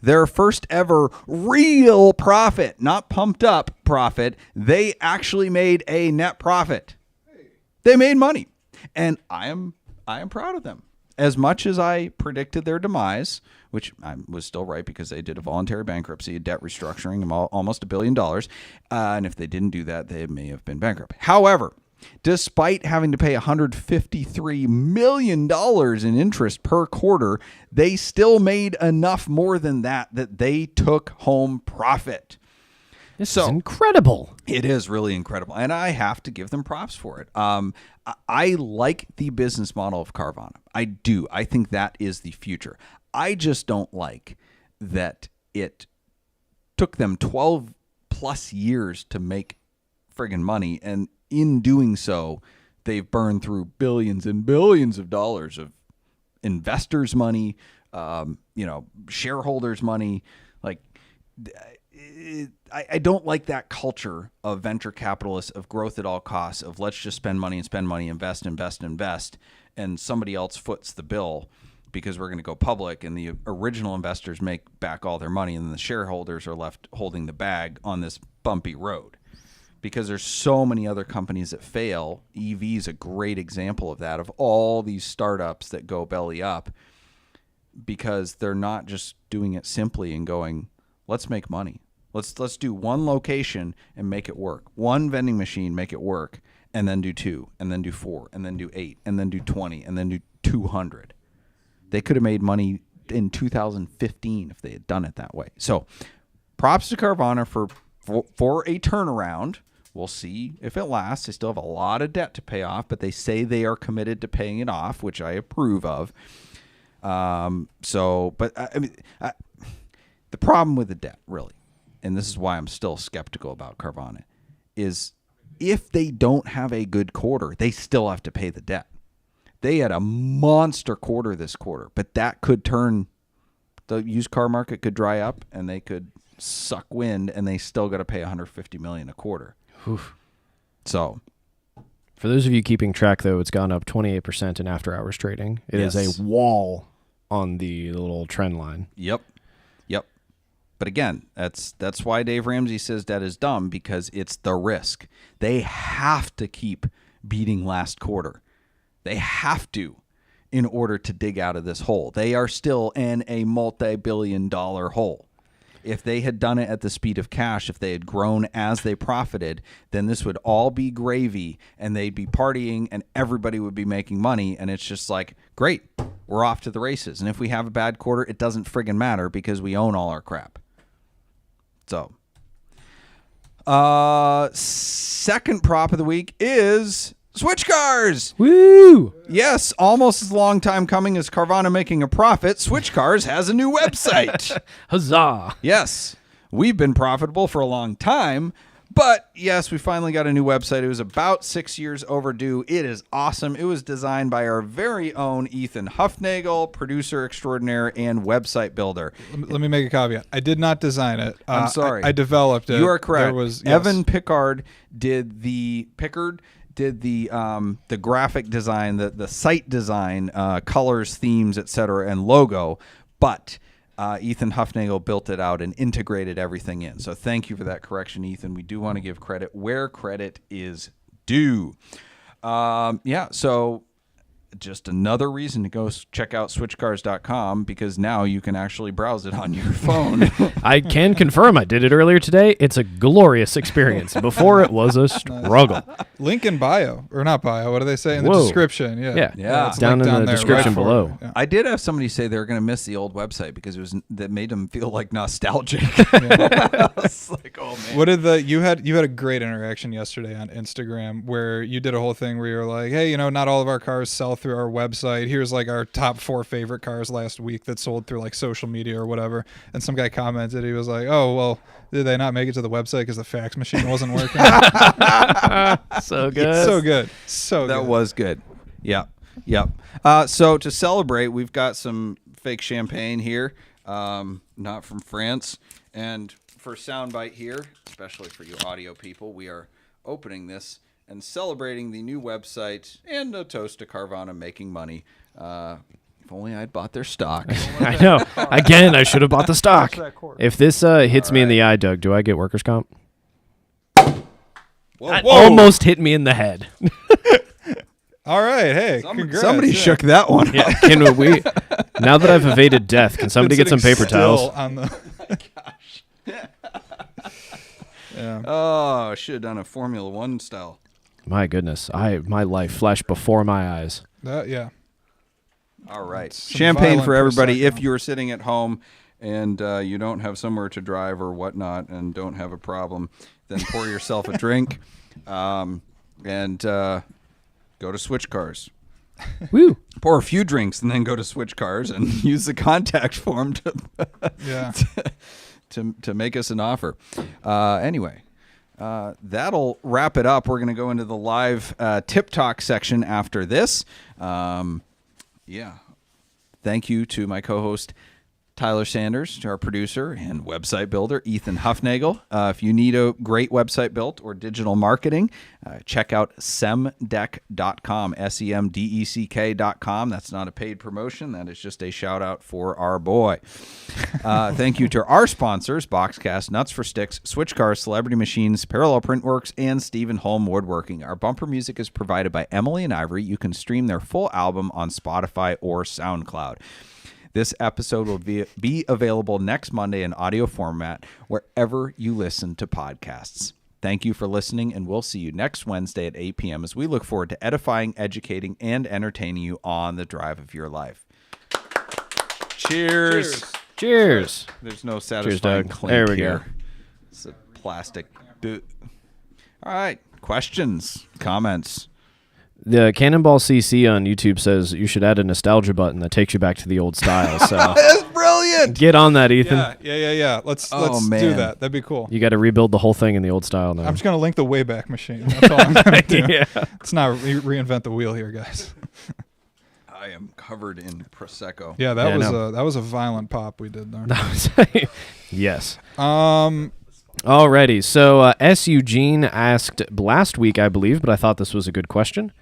their first ever real profit, not pumped up profit. They actually made a net profit. They made money. And I am proud of them. As much as I predicted their demise, which I was still right because they did a voluntary bankruptcy, a debt restructuring of almost $1 billion. And if they didn't do that, they may have been bankrupt. However, despite having to pay $153 million in interest per quarter, they still made enough more than that they took home profit. This is incredible. It is really incredible, and I have to give them props for it. I like the business model of Carvana. I do. I think that is the future. I just don't like that it took them 12 plus years to make friggin' money, and in doing so, they've burned through billions and billions of dollars of investors' money, shareholders' money. Like, I don't like that culture of venture capitalists, of growth at all costs, of let's just spend money, invest, and somebody else foots the bill because we're going to go public, and the original investors make back all their money, and then the shareholders are left holding the bag on this bumpy road. because there's so many other companies that fail. EV is a great example of that, of all these startups that go belly up because they're not just doing it simply and going, let's make money. Let's do one location and make it work. One vending machine, make it work, and then do 2, and then do 4, and then do 8, and then do 20, and then do 200. They could have made money in 2015 if they had done it that way. So props to Carvana for a turnaround. We'll see if it lasts. They still have a lot of debt to pay off, but they say they are committed to paying it off, which I approve of. The problem with the debt, really, and this is why I'm still skeptical about Carvana, is if they don't have a good quarter, they still have to pay the debt. They had a monster quarter this quarter, but that could turn, the used car market could dry up and they could suck wind, and they still got to pay $150 million a quarter. Oof. So, for those of you keeping track, though, it's gone up 28% in after-hours trading. It is a wall on the little trend line. Yep. But again, that's why Dave Ramsey says debt is dumb, because it's the risk. They have to keep beating last quarter. They have to, in order to dig out of this hole. They are still in a multi-billion-dollar hole. If they had done it at the speed of cash, if they had grown as they profited, then this would all be gravy, and they'd be partying, and everybody would be making money, and it's just like, great, we're off to the races. And if we have a bad quarter, it doesn't friggin' matter because we own all our crap. So, second prop of the week is Switch Cars. Woo! Yes, almost as long time coming as Carvana making a profit, Switch Cars has a new website. Huzzah! Yes, we've been profitable for a long time, but yes, we finally got a new website. It was about 6 years overdue. It is awesome. It was designed by our very own Ethan Huffnagel, producer extraordinaire and website builder. Let me make a caveat. I did not design it. I'm sorry. I developed it. You are correct. There was, yes. Evan Pickard did the graphic design, the site design, colors, themes, etc., and logo, but Ethan Huffnagel built it out and integrated everything in. So thank you for that correction, Ethan. We do want to give credit where credit is due. So just another reason to go check out switchcars.com, because now you can actually browse it on your phone. I can confirm I did it earlier today. It's a glorious experience. Before, it was a struggle. Link in bio, or not bio, what do they say in the description? Yeah. It's down in the there, description right below. Yeah. I did have somebody say they were going to miss the old website because that made them feel like nostalgic. I was like, oh man. What did you had a great interaction yesterday on Instagram where you did a whole thing where you're like, hey, not all of our cars sell through our website. Here's like our top 4 favorite cars last week that sold through like social media or whatever. And some guy commented, he was like, oh, well, did they not make it to the website because the fax machine wasn't working? So good. So good. So that good. was good. Yep. So to celebrate, we've got some fake champagne here, not from France. And for soundbite here, especially for you audio people, we are opening this and celebrating the new website and a toast to Carvana making money. If only I'd bought their stock. I know. Again, I should have bought the stock. If this hits me in the eye, Doug, do I get workers' comp? Whoa. Almost hit me in the head. All right. Hey, congrats. Somebody shook that one. Yeah. Can we? Now that I've evaded death, can somebody get some paper towels? On the gosh. Yeah. Oh, should have done a Formula One style. My goodness, my life flashed before my eyes. Yeah. All right. Some Champagne for violent everybody. Prosecco. If you're sitting at home and you don't have somewhere to drive or whatnot and don't have a problem, then pour yourself a drink and go to Switch Cars. Woo! Pour a few drinks and then go to Switch Cars and use the contact form to make us an offer. Anyway. That'll wrap it up. We're going to go into the live tip talk section after this. Thank you to my co-host Tyler Sanders, our producer and website builder, Ethan Huffnagel. If you need a great website built or digital marketing, check out semdeck.com, semdeck.com. That's not a paid promotion. That is just a shout out for our boy. Thank you to our sponsors, Boxcast, Nuts for Sticks, Switch Cars, Celebrity Machines, Parallel Printworks, and Stephen Holm Woodworking. Our bumper music is provided by Emily and Ivory. You can stream their full album on Spotify or SoundCloud. This episode will be available next Monday in audio format wherever you listen to podcasts. Thank you for listening, and we'll see you next Wednesday at 8 p.m. as we look forward to edifying, educating, and entertaining you on the drive of your life. Cheers. Cheers. There's no satisfying Doug. clink There we here. go. It's a plastic boot. All right. Questions, comments. The Cannonball CC on YouTube says you should add a nostalgia button that takes you back to the old style. So That's brilliant. get on that, Ethan. Yeah. Let's do man. that. That'd be cool. You got to rebuild the whole thing in the old style now. I'm just gonna link the Wayback Machine. That's all I'm gonna do. Yeah. Let's not reinvent the wheel here, guys. I am covered in Prosecco. Yeah, that Yeah, was a violent pop we did there. Yes. Um, Alrighty. So S. Eugene asked last week, I believe, but I thought this was a good question.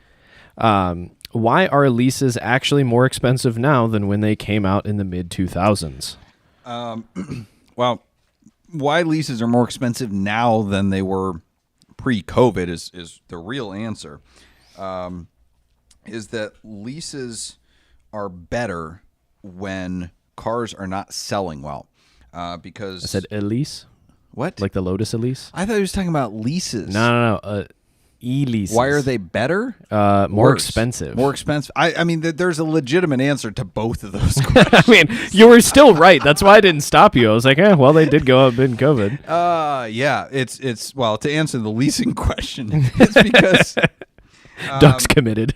Why are leases actually more expensive now than when they came out in the mid-2000s? Well, why leases are more expensive now than they were pre-COVID is the real answer. Is that leases are better when cars are not selling well. Because I said Elise? what? Like the Lotus Elise? I thought he was talking about leases. No. E-leases. Why are they better? more Worse. expensive? More expensive. I mean, there's a legitimate answer to both of those questions. I mean, you were still right. That's why I didn't stop you. I was like, well, they did go up in COVID. Yeah. It's well, to answer the leasing question, it's because Duck's committed.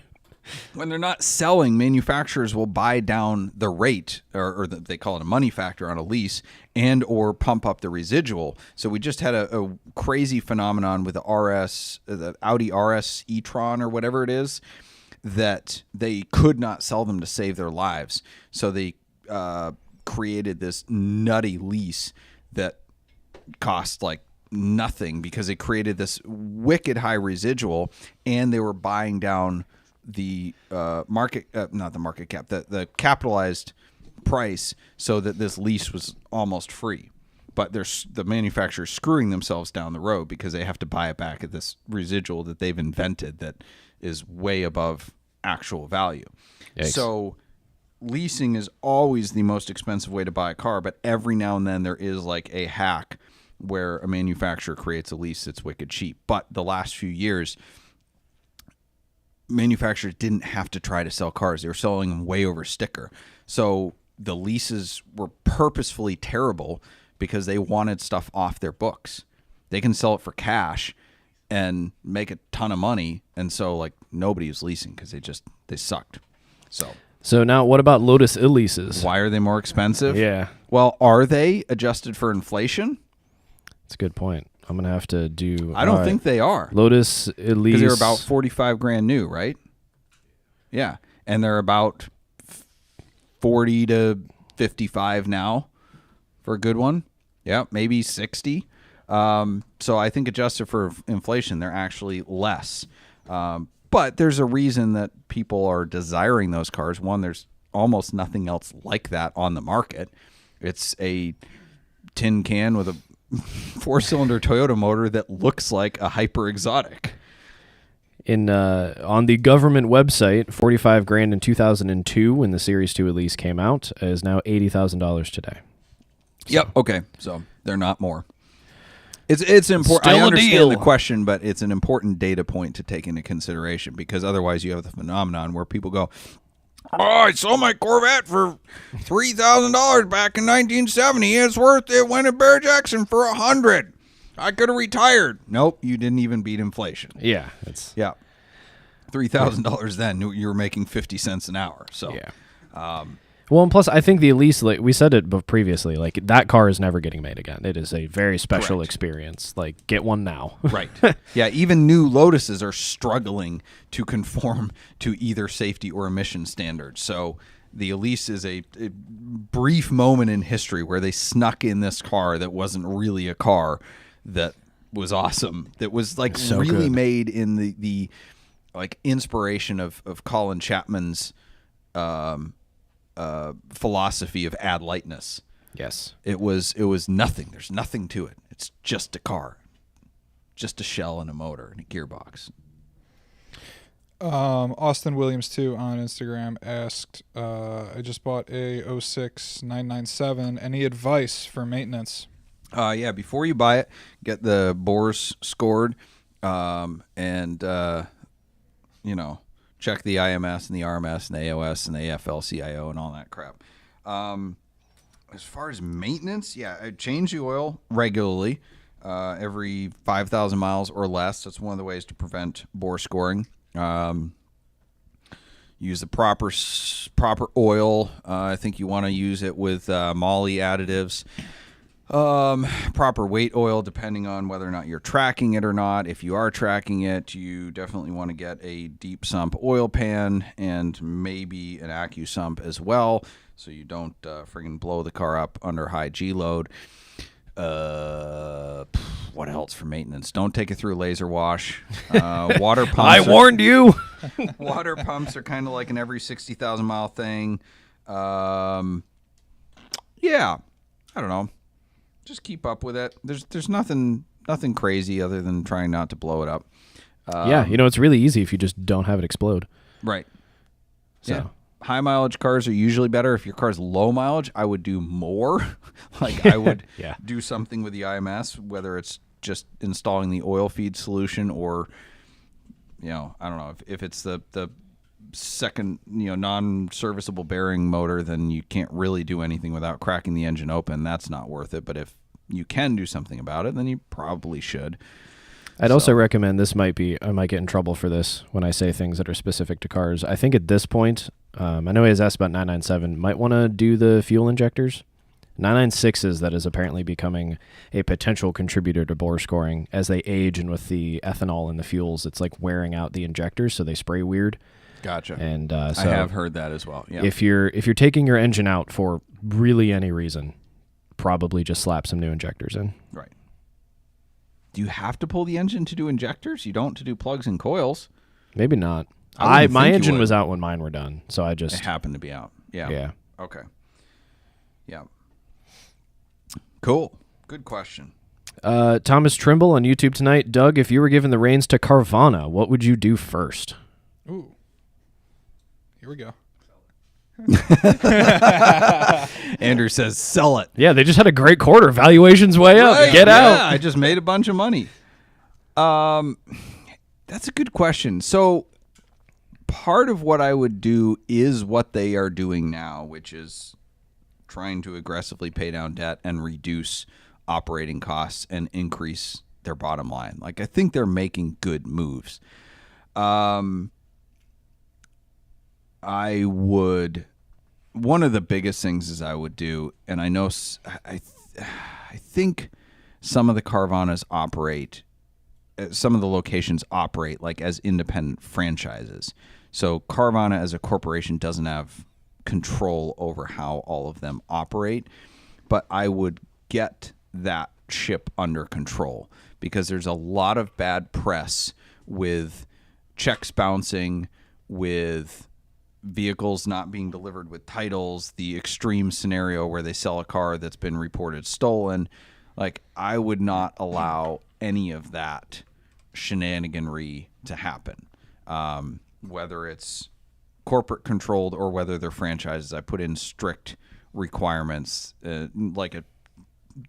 when they're not selling, manufacturers will buy down the rate, or they call it a money factor on a lease, and or pump up the residual. So we just had a crazy phenomenon with the Audi RS e-tron or whatever it is, that they could not sell them to save their lives. So they created this nutty lease that cost like nothing because it created this wicked high residual, and they were buying down the the capitalized price so that this lease was almost free. But the manufacturer's screwing themselves down the road because they have to buy it back at this residual that they've invented that is way above actual value. Yikes. So leasing is always the most expensive way to buy a car, but every now and then there is like a hack where a manufacturer creates a lease that's wicked cheap. But the last few years, manufacturers didn't have to try to sell cars. They were selling them way over sticker. So the leases were purposefully terrible because they wanted stuff off their books. They can sell it for cash and make a ton of money. And so like nobody was leasing because they sucked. So now what about Lotus Elises? why are they more expensive? Yeah, Well, are they adjusted for inflation? that's a good point. I'm going to have to do... I don't think they are. Lotus Elise... Because they're about $45,000 new, right? Yeah. And they're about 40 to 55 now for a good one. Yeah, maybe 60. So I think adjusted for inflation, they're actually less. But there's a reason that people are desiring those cars. One, there's almost nothing else like that on the market. It's a tin can with a 4-cylinder Toyota motor that looks like a hyper exotic. On the government website, $45,000 in 2002 when the Series 2 Elise came out is now $80,000 today. Yep. Okay. So they're not more. It's important. Still I a understand deal. the question, but it's an important data point to take into consideration because otherwise you have the phenomenon where people go, "Oh, I sold my Corvette for $3,000 back in 1970. It's worth it. Went to Bear Jackson for $100. I could have retired." Nope, you didn't even beat inflation. Yeah, it's Yeah, $3,000 then. You were making 50 cents an hour. So yeah. Well, and plus, I think the Elise, like we said it previously, like that car is never getting made again. It is a very special Correct. experience. Like, get one now. Right. Yeah, even new Lotuses are struggling to conform to either safety or emission standards. So the Elise is a brief moment in history where they snuck in this car that wasn't really a car that was awesome. That was like So really good. made in the like inspiration of Colin Chapman's philosophy of ad lightness. Yes. It was nothing. There's nothing to it. It's just a car, just a shell and a motor and a gearbox. Austin Williams 2 on Instagram asked, I just bought a 06 997. Any advice for maintenance? Yeah, before you buy it, get the bores scored, and check the IMS and the RMS and the AOS and the AFL-CIO and all that crap. As far as maintenance, yeah, I change the oil regularly, every 5,000 miles or less. That's one of the ways to prevent bore scoring. Use the proper oil. I think you want to use it with moly additives. Proper weight oil, depending on whether or not you're tracking it or not. If you are tracking it, you definitely want to get a deep sump oil pan and maybe an AccuSump sump as well, so you don't friggin' blow the car up under high G load. What else for maintenance? Don't take it through a laser wash. Water pumps. I warned you. Water pumps are kind of like an every 60,000 mile thing. Yeah, I don't know. Just keep up with it. There's nothing crazy other than trying not to blow it up. Yeah, it's really easy if you just don't have it explode. Right. So. Yeah. High mileage cars are usually better. If your car's low mileage, I would do more. Like I would Yeah. do something with the IMS, whether it's just installing the oil feed solution or, I don't know, if it's the second, non-serviceable bearing motor, then you can't really do anything without cracking the engine open. That's not worth it. But if you can do something about it, then you probably should. I'd also recommend I might get in trouble for this when I say things that are specific to cars. I think at this point, I know he has asked about 997, might want to do the fuel injectors. 996s, that is apparently becoming a potential contributor to bore scoring as they age, and with the ethanol in the fuels, it's like wearing out the injectors, so they spray weird. Gotcha. And so I have heard that as well. Yeah. If you're taking your engine out for really any reason, probably just slap some new injectors in. Right. Do you have to pull the engine to do injectors? You don't to do plugs and coils. Maybe not. I wouldn't My think you engine would. was out when mine were done, so I It just happened to be out. Yeah. yeah. Okay. Yeah. Cool. Good question. Thomas Trimble on YouTube tonight. Doug, if you were given the reins to Carvana, what would you do first? Ooh. Here we go. Andrew says, sell it. Yeah, they just had a great quarter. Valuation's way up. Right, Get yeah, out. I just made a bunch of money. That's a good question. So part of what I would do is what they are doing now, which is trying to aggressively pay down debt and reduce operating costs and increase their bottom line. Like, I think they're making good moves. One of the biggest things is I would do, and I know I think some of the Carvanas operate, some of the locations operate like as independent franchises. So Carvana as a corporation doesn't have control over how all of them operate, but I would get that ship under control, because there's a lot of bad press with checks bouncing, with vehicles not being delivered with titles, the extreme scenario where they sell a car that's been reported stolen. Like, I would not allow any of that shenaniganry to happen. Whether it's corporate controlled or whether they're franchises, I put in strict requirements, like a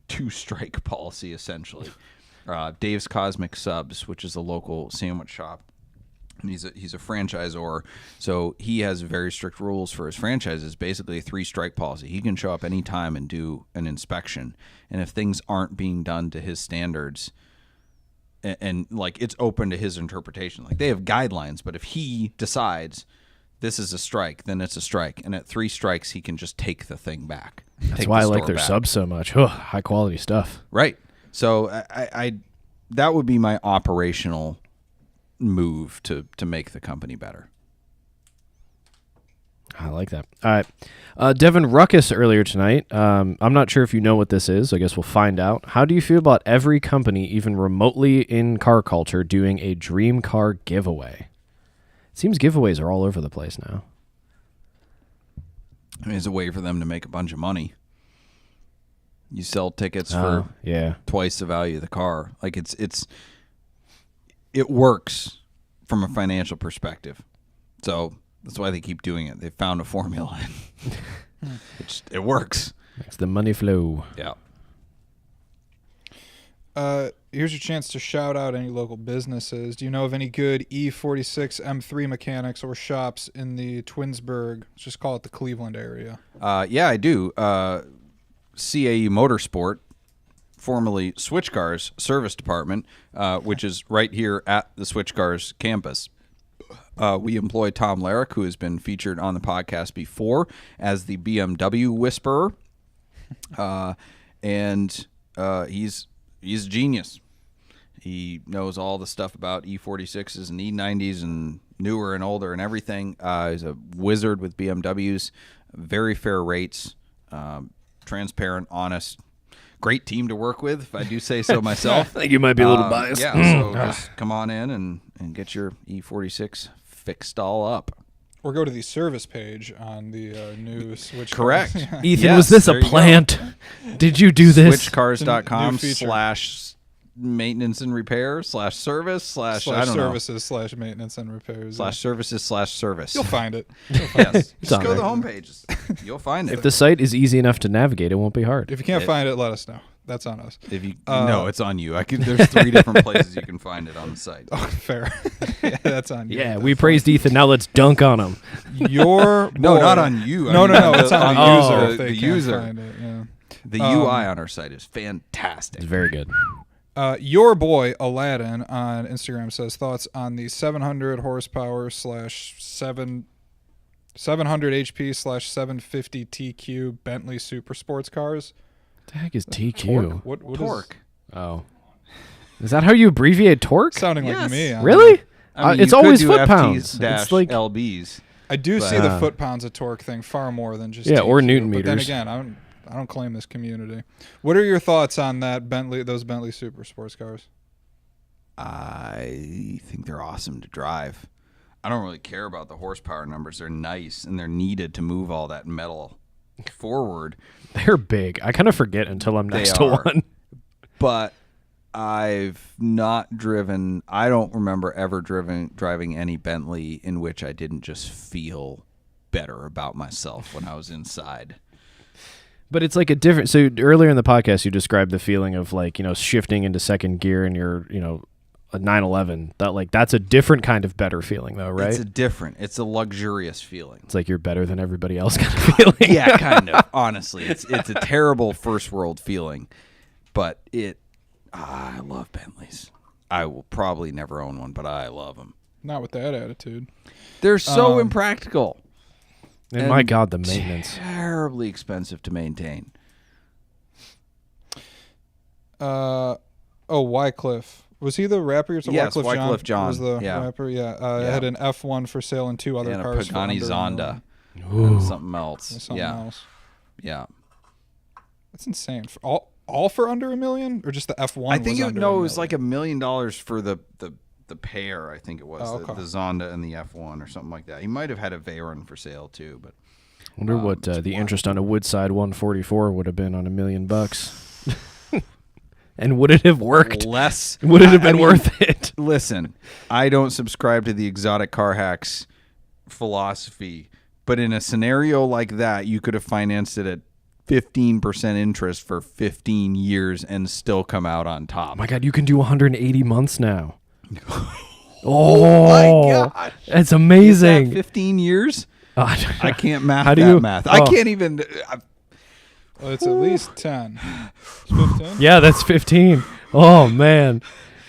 2-strike policy, essentially. Dave's Cosmic Subs, which is a local sandwich shop, he's a franchisor, so he has very strict rules for his franchises. Basically a 3-strike policy. He can show up any time and do an inspection, and if things aren't being done to his standards, and like, it's open to his interpretation. Like, they have guidelines, but if he decides this is a strike, then it's a strike, and at 3 strikes he can just take the thing back. That's why I like their subs so much. Oh, high quality stuff. Right. So I that would be my operational move to make the company better. I like that. All right. Devin Ruckus earlier tonight. I'm not sure if you know what this is. I guess we'll find out. How do you feel about every company, even remotely in car culture, doing a dream car giveaway? It seems giveaways are all over the place now. I mean, it's a way for them to make a bunch of money. You sell tickets for twice the value of the car. Like it works from a financial perspective. So that's why they keep doing it. They found a formula. It works. Makes the money flow. Yeah. Here's your chance to shout out any local businesses. Do you know of any good E46 M3 mechanics or shops in the Twinsburg, let's just call it the Cleveland area? Yeah, I do. CAE Motorsport, formerly Switch Cars Service Department, which is right here at the Switch Cars campus. We employ Tom Larrick, who has been featured on the podcast before as the BMW Whisperer, and he's a genius. He knows all the stuff about E46s and E90s and newer and older and everything. He's a wizard with BMWs, very fair rates, transparent, honest. Great team to work with, if I do say so myself. I think you might be a little biased. Yeah, so just come on in and get your E46 fixed all up. Or go to the service page on the new Switch. Correct. Yeah. Ethan, was this a plant? Did you do this? Switchcars.com/maintenance and repair /service/ I don't services / maintenance and repairs know. /services/service. You'll find it. Yes. Just go to the homepage. You'll find it. If the site is easy enough to navigate, it won't be hard. If you can't find it, let us know. That's on us. If you no, it's on you. There's 3 different places you can find it on the site. Oh, fair. Yeah, that's on you. Yeah, we praised Ethan. Now let's dunk on him. Your no, not on you. No, it's on the user. If they the can't user. Find it, yeah. The UI on our site is fantastic. It's very good. Your boy Aladdin on Instagram says thoughts on the 700 horsepower / 700 HP / 750 TQ Bentley Super Sports cars. What the heck is TQ? What torque? Oh, is that how you abbreviate torque? Sounding like me. Really? I mean, it's always foot pounds. It's like LBs. I do see the foot pounds of torque thing far more than just TQ, or TQ, Newton but meters. Then again, I don't claim this community. What are your thoughts on those Bentley Super Sports cars? I think they're awesome to drive. I don't really care about the horsepower numbers. They're nice, and they're needed to move all that metal forward. They're big. I kind of forget until I'm next to one. But I've not driven. I don't remember ever driving any Bentley in which I didn't just feel better about myself when I was inside. But it's like a different. So earlier in the podcast, you described the feeling of shifting into second gear in your a 911. That's a different kind of better feeling, though, right? It's a luxurious feeling. It's like you're better than everybody else kind of feeling. Yeah, kind of. Honestly, it's a terrible first world feeling, but I love Bentleys. I will probably never own one, but I love them. Not with that attitude. They're so impractical. And my God, the maintenance. Terribly expensive to maintain. Wycliffe. Was he the rapper? Yes, Wycliffe John. Was the rapper? Yeah. I had an F1 for sale and 2 other cars. And a Pagani Zonda. And something else. Else. Yeah. That's insane. All for under $1 million, or just the F1? I think it was like $1 million for the pair. I think it was the Zonda and the F1 or something like that. He might have had a Veyron for sale too, but I wonder what the interest on a Woodside 144 would have been on $1 million. And would it have worked? Less. Would it have been worth it? Listen, I don't subscribe to the exotic car hacks philosophy, but in a scenario like that, you could have financed it at 15% interest for 15 years and still come out on top. Oh my God, you can do 180 months now. Oh my God. That's amazing. Is that 15 years? I can't math math. Oh. I can't even... Well, it's at least 10. 15? Yeah, that's 15. Oh, man.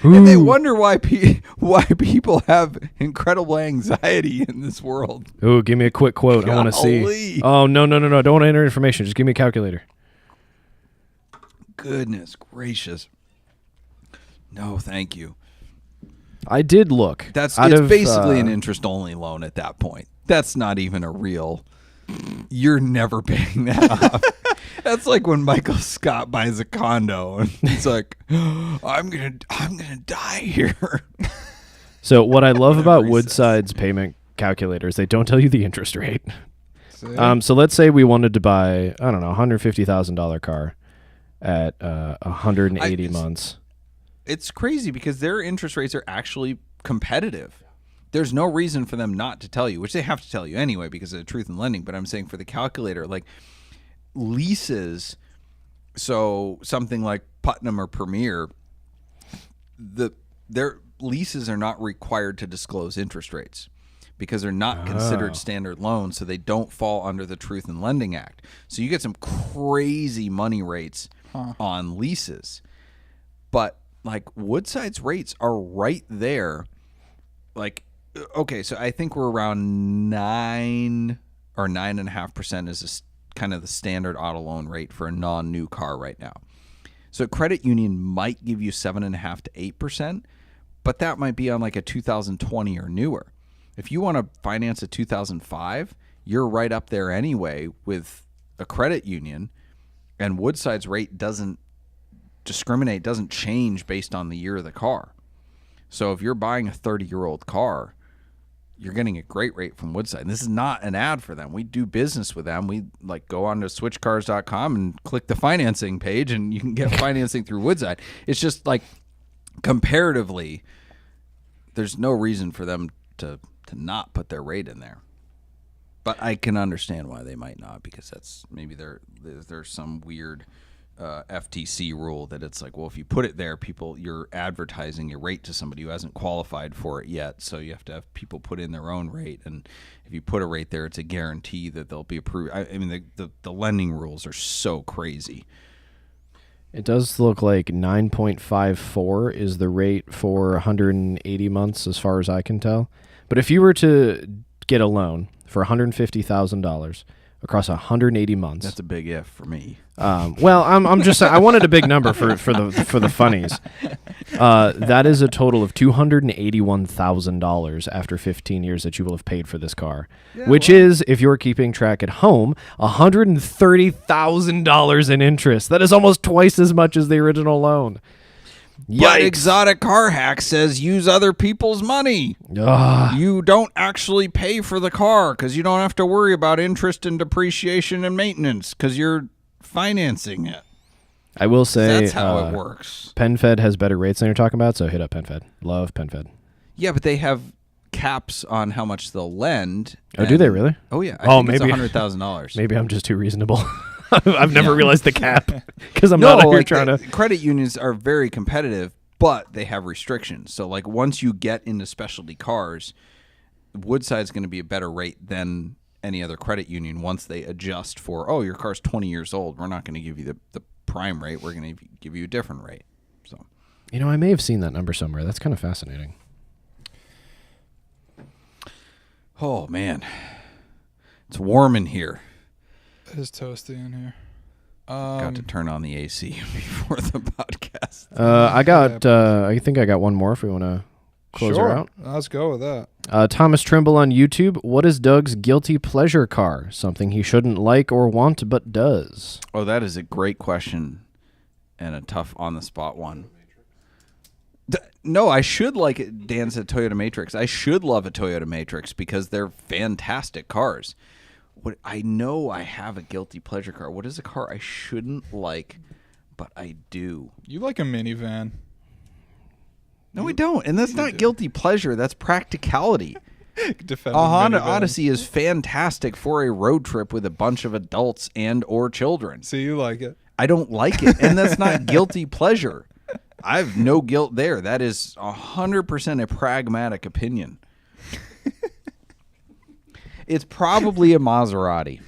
And they wonder why people have incredible anxiety in this world. Ooh, give me a quick quote. I want to see. Oh, no. Don't want to enter information. Just give me a calculator. Goodness gracious. No, thank you. I did look. It's basically an interest-only loan at that point. That's not even a real... You're never paying that off. That's like when Michael Scott buys a condo and he's like, I'm gonna die here. So what I love about Woodside's payment calculators, they don't tell you the interest rate. So let's say we wanted to buy, I don't know, $150,000 car at 180 months. It's crazy because their interest rates are actually competitive. There's no reason for them not to tell you, which they have to tell you anyway because of the truth in lending. But I'm saying for the calculator, like leases, so something like Putnam or Premier, their leases are not required to disclose interest rates because they're not considered standard loans, so they don't fall under the Truth in Lending Act. So you get some crazy money rates on leases. But like Woodside's rates are right there. Like, okay, so I think we're around 9 or 9.5% is kind of the standard auto loan rate for a non-new car right now. So a credit union might give you 7.5 to 8%, but that might be on like a 2020 or newer. If you want to finance a 2005, you're right up there anyway with a credit union, and Woodside's rate doesn't discriminate, doesn't change based on the year of the car. So if you're buying a 30-year-old car, you're getting a great rate from Woodside. And this is not an ad for them. We do business with them. We like go on to switchcars.com and click the financing page and you can get financing through Woodside. It's just like comparatively, there's no reason for them to not put their rate in there. But I can understand why they might not, because that's maybe there's some weird FTC rule that it's like, well, if you put it there, you're advertising your rate to somebody who hasn't qualified for it yet. So you have to have people put in their own rate. And if you put a rate there, it's a guarantee that they'll be approved. I mean, the lending rules are so crazy. It does look like 9.54 is the rate for 180 months as far as I can tell. But if you were to get a loan for $150,000 across 180 months. That's a big if for me. Well, I'm just I wanted a big number for the funnies. That is a total of $281,000 after 15 years that you will have paid for this car, which is, if you're keeping track at home, $130,000 in interest. That is almost twice as much as the original loan. But Exotic Car Hack says use other people's money. You don't actually pay for the car because you don't have to worry about interest and depreciation and maintenance because you're financing it. I will say that's how it works. PenFed has better rates than you're talking about, so hit up PenFed. Love PenFed. Yeah, but they have caps on how much they'll lend. Oh, do they really? Oh, yeah. I think maybe it's $100,000. Maybe I'm just too reasonable. I've never realized the cap because I'm not here trying to. Credit unions are very competitive, but they have restrictions. So, like, once you get into specialty cars, Woodside's going to be a better rate than any other credit union once they adjust for, oh, your car's 20 years old. We're not going to give you the prime rate. We're going to give you a different rate. So, I may have seen that number somewhere. That's kind of fascinating. Oh, man. It's warm in here. It is toasty in here. Got to turn on the AC before the podcast. I think I got one more if we want to close her out. Let's go with that. Thomas Trimble on YouTube. What is Doug's guilty pleasure car? Something he shouldn't like or want but does. Oh, that is a great question and a tough on-the-spot one. No, I should like it. Dan said Toyota Matrix. I should love a Toyota Matrix because they're fantastic cars. What I know I have a guilty pleasure car. What is a car I shouldn't like, but I do? You like a minivan. No, I don't. And that's not guilty pleasure. That's practicality. Defending A Honda minivan. Odyssey is fantastic for a road trip with a bunch of adults and or children. See, you like it. I don't like it, and that's not guilty pleasure. I have no guilt there. That is 100% a pragmatic opinion. It's probably a Maserati.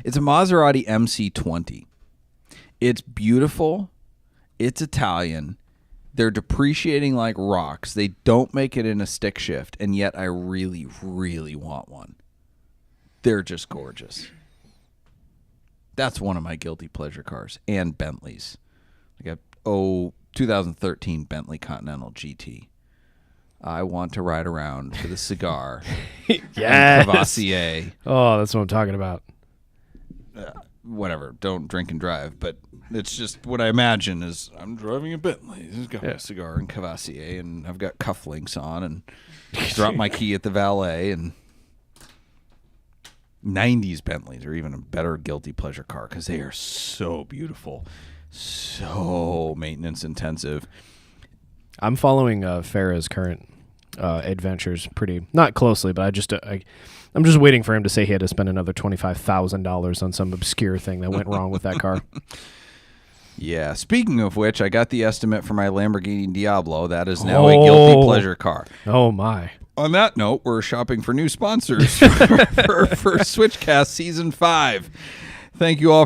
It's a Maserati MC20. It's beautiful. It's Italian. They're depreciating like rocks. They don't make it in a stick shift, and yet I really, really want one. They're just gorgeous. That's one of my guilty pleasure cars. And Bentleys. Like a 2013 Bentley Continental GT. I want to ride around with a cigar Yes. Cavassier. Oh, that's what I'm talking about. Whatever. Don't drink and drive, but it's just what I imagine is I'm driving a Bentley. This has got a cigar and Cavassier, and I've got cufflinks on, and drop my key at the valet. And 90s Bentleys are even a better guilty pleasure car because they are so beautiful, so maintenance intensive. I'm following Farah's current adventures pretty not closely, but I'm just waiting for him to say he had to spend another $25,000 on some obscure thing that went wrong with that car. Yeah. Speaking of which, I got the estimate for my Lamborghini Diablo. That is now a guilty pleasure car. Oh my! On that note, we're shopping for new sponsors for Switchcast Season 5. Thank you all